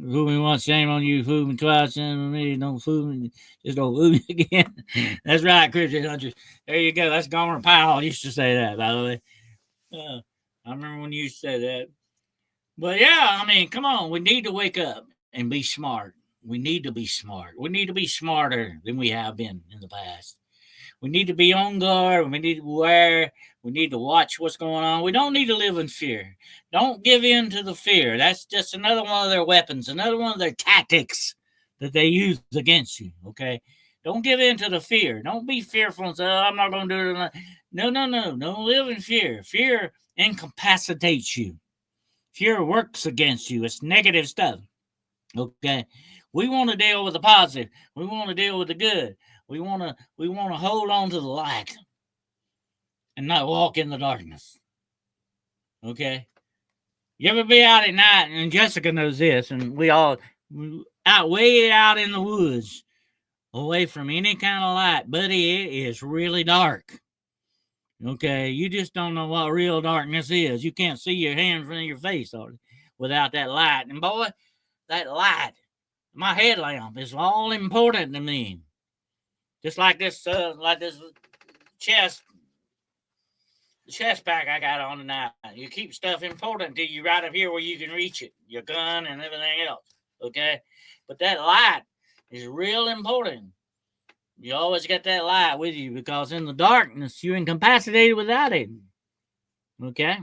Fool me once, shame on you. Fool me twice, shame on me. Don't fool me. Just don't fool me again. That's right, Christian Hunter. There you go. That's Gomer Powell used to say that, by the way. I remember when you used to say that. But yeah, I mean, come on. We need to wake up and be smart. We need to be smart. We need to be smarter than we have been in the past. We need to be on guard. We need to wear. We need to watch what's going on. We don't need to live in fear. Don't give in to the fear. That's just another one of their weapons, another one of their tactics that they use against you, okay? Don't give in to the fear. Don't be fearful and say, oh, I'm not going to do it. No. Don't live in fear. Fear incapacitates you. Fear works against you. It's negative stuff, okay? We want to deal with the positive. We want to deal with the good. We want to hold on to the light and not walk in the darkness. Okay? You ever be out at night, and Jessica knows this, and way out in the woods, away from any kind of light, buddy, it is really dark. Okay? You just don't know what real darkness is. You can't see your hand in front of your face without that light. And boy, that light, my headlamp, is all important to me. Just like this chest pack I got on tonight. You keep stuff important to you right up here where you can reach it, your gun and everything else, okay? But that light is real important. You always get that light with you because in the darkness, you're incapacitated without it, okay?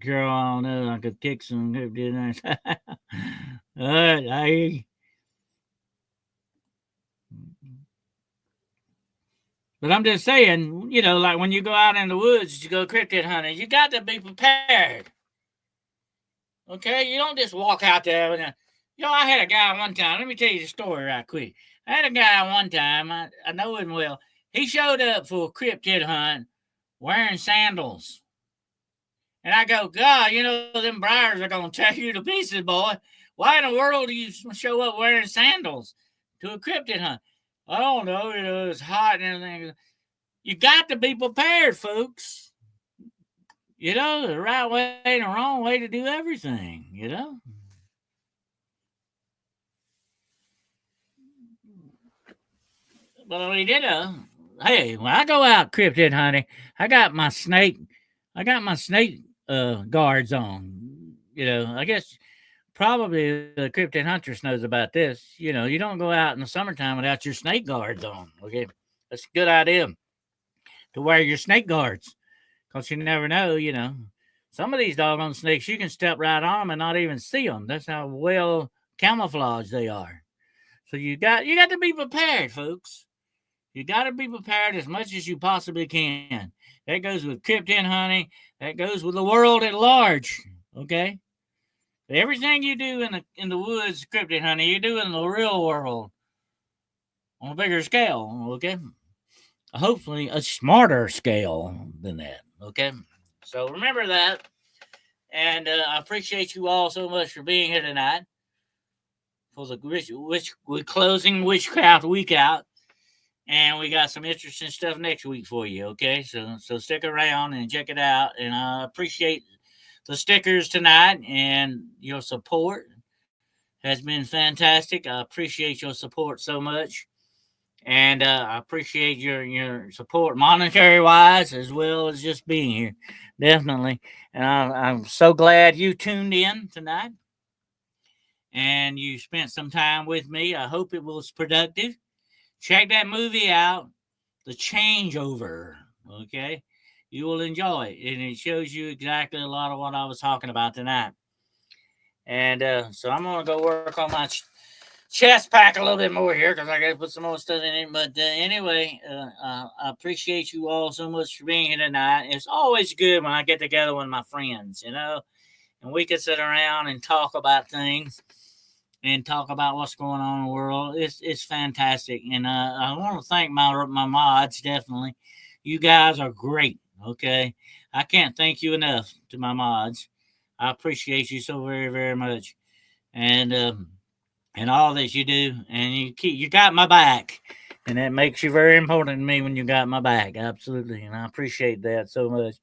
Girl, I don't know. I could kick some. All right, I hear you. But I'm just saying, like when you go out in the woods to go cryptid hunting, you got to be prepared. Okay, you don't just walk out there I had a guy one time. Let me tell you the story right quick. I had a guy one time. I know him well. He showed up for a cryptid hunt wearing sandals. And I go, God, them briars are going to tear you to pieces, boy. Why in the world do you show up wearing sandals to a cryptid hunt? I don't know. It's hot and everything. You got to be prepared, folks. The right way and the wrong way to do everything. But hey, when I go out cryptid hunting, I got my snake, I got my snake guards on. I guess probably the cryptid huntress knows about this. You don't go out in the summertime without your snake guards on. Okay, that's a good idea to wear your snake guards because you never know. Some of these doggone snakes you can step right on them and not even see them. That's how well camouflaged they are. So you got to be prepared, folks. You got to be prepared as much as you possibly can. That goes with cryptid hunting. That goes with the world at large. Okay. Everything you do in the woods, cryptid hunting, you do in the real world on a bigger scale. Okay. Hopefully a smarter scale than that. Okay. So remember that. And I appreciate you all so much for being here tonight for the we're closing Witchcraft Week out. And we got some interesting stuff next week for you, okay? So stick around and check it out. And I appreciate the stickers tonight and your support has been fantastic. I appreciate your support so much. And I appreciate your support monetary wise as well as just being here. Definitely. And I'm so glad you tuned in tonight and you spent some time with me. I hope it was productive. Check that movie out, The Changeover. Okay, you will enjoy it, and it shows you exactly a lot of what I was talking about tonight. And so I'm gonna go work on my chest pack a little bit more here because I got to put some more stuff in it. But anyway, I appreciate you all so much for being here tonight. It's always good when I get together with my friends, and we can sit around and talk about things and talk about what's going on in the world. It's fantastic, and I want to thank my mods. Definitely, you guys are great. Okay, I can't thank you enough to my mods. I appreciate you so very very much, and all that you do, and you got my back, and that makes you very important to me when you got my back. Absolutely, and I appreciate that so much.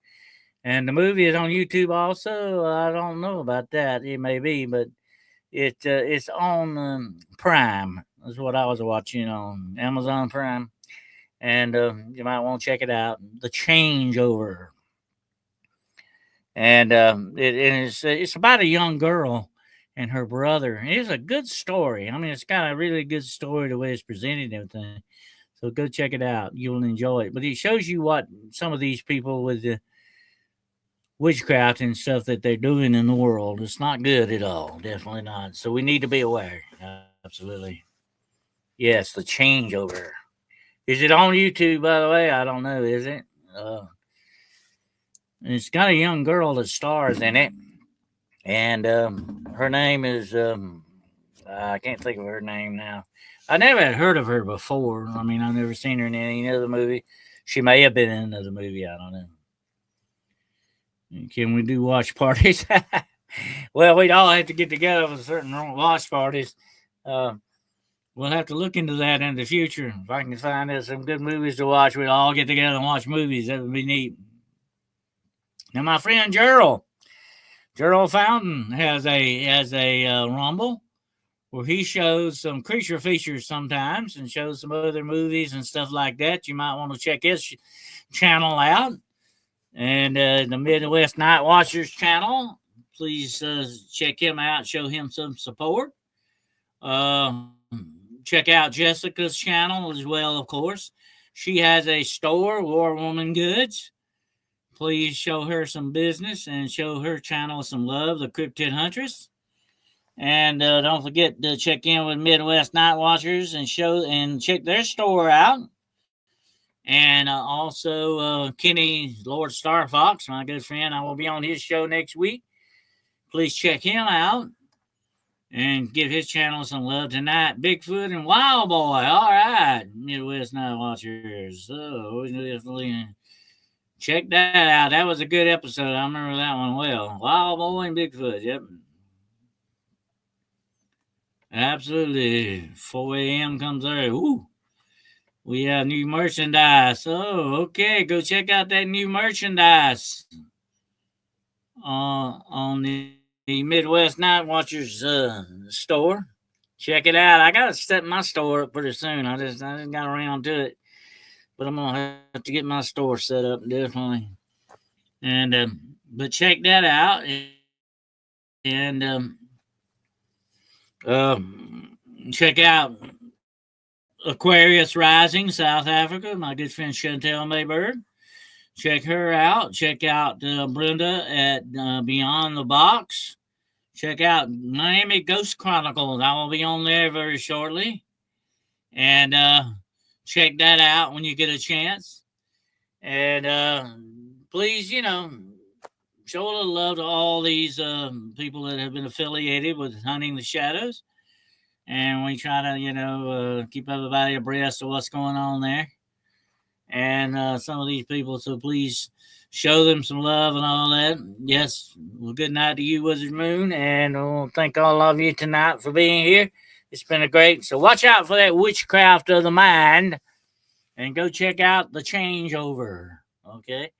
And the movie is on YouTube also. I don't know about that. It may be, but it's on Prime. Is what I was watching on Amazon Prime, and you might want to check it out. The Changeover, and it's about a young girl and her brother. It's a good story. I mean, it's got a really good story the way it's presented and everything. So go check it out. You'll enjoy it. But it shows you what some of these people with the witchcraft and stuff that they're doing in the world. It's not good at all. Definitely not. So we need to be aware. Absolutely. Yes, the changeover. Is it on YouTube, by the way? I don't know. Is it? It's got a young girl that stars in it. And her name is, I can't think of her name now. I never had heard of her before. I mean, I've never seen her in any other movie. She may have been in another movie. I don't know. Can we do watch parties? Well, we'd all have to get together for certain watch parties. We'll have to look into that in the future. If I can find out some good movies to watch, we'd all get together and watch movies. That would be neat. Now, my friend Gerald Fountain has a Rumble where he shows some creature features sometimes and shows some other movies and stuff like that. You might want to check his channel out. And the Midwest Night Watchers channel, please check him out. Show him some support. Check out Jessica's channel as well, of course. She has a store, War Woman Goods. Please show her some business and show her channel some love, the Cryptid Huntress. And don't forget to check in with Midwest Night Watchers and check their store out. And also Kenny Lord Star Fox, my good friend. I will be on his show next week. Please check him out and give his channel some love tonight. Bigfoot and Wild Boy. All right, Midwest Night Watchers. So definitely check that out. That was a good episode. I remember that one well. Wild Boy and Bigfoot. Yep. Absolutely. 4 a.m. comes there. Ooh. We have new merchandise. Oh, okay. Go check out that new merchandise on the Midwest Night Watchers store. Check it out. I gotta set my store up pretty soon. I just got around to it, but I'm gonna have to get my store set up definitely. And but check that out and check out Aquarius Rising, South Africa. My good friend Chantel Mayberg. Check her out. Check out Brenda at Beyond the Box. Check out Miami Ghost Chronicles. I will be on there very shortly. And check that out when you get a chance. And please, show a little love to all these people that have been affiliated with Hunting the Shadows. And we try to, keep everybody abreast of what's going on there. And some of these people, so please show them some love and all that. Yes, well, good night to you, Wizard Moon, and I'll thank all of you tonight for being here. It's been a great, so watch out for that witchcraft of the mind, and go check out the changeover, okay?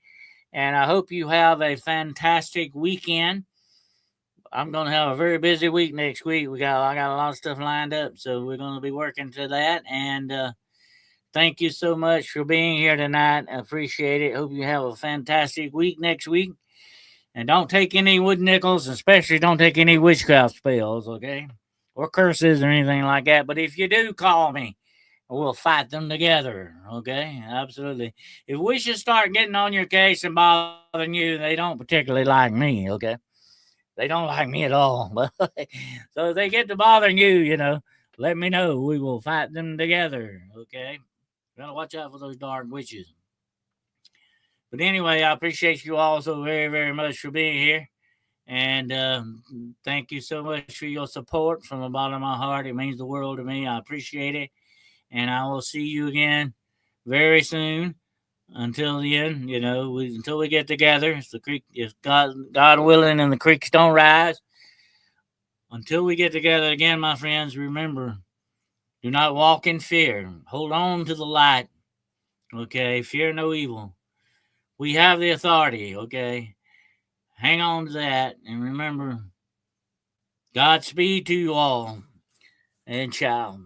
And I hope you have a fantastic weekend. I'm going to have a very busy week next week. I got a lot of stuff lined up, so we're going to be working to that, and thank you so much for being here tonight. I appreciate it. Hope you have a fantastic week next week. And don't take any wood nickels, especially don't take any witchcraft spells, okay? Or curses or anything like that. But if you do, call me. We'll fight them together, okay? Absolutely. If witches start getting on your case and bothering you, they don't particularly like me, okay? They don't like me at all. So if they get to bothering you, let me know. We will fight them together, okay? Gotta watch out for those darn witches. But anyway, I appreciate you all so very, very much for being here. And thank you so much for your support from the bottom of my heart. It means the world to me. I appreciate it. And I will see you again very soon. Until then, until we get together, if God willing and the creeks don't rise, until we get together again, my friends, remember, do not walk in fear. Hold on to the light. Okay, fear no evil. We have the authority, okay? Hang on to that. And remember, Godspeed to you all. And ciao.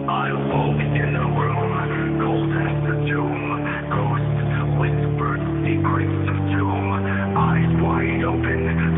I walked in a room cold as the tomb. Ghosts whispered secrets of doom. Eyes wide open,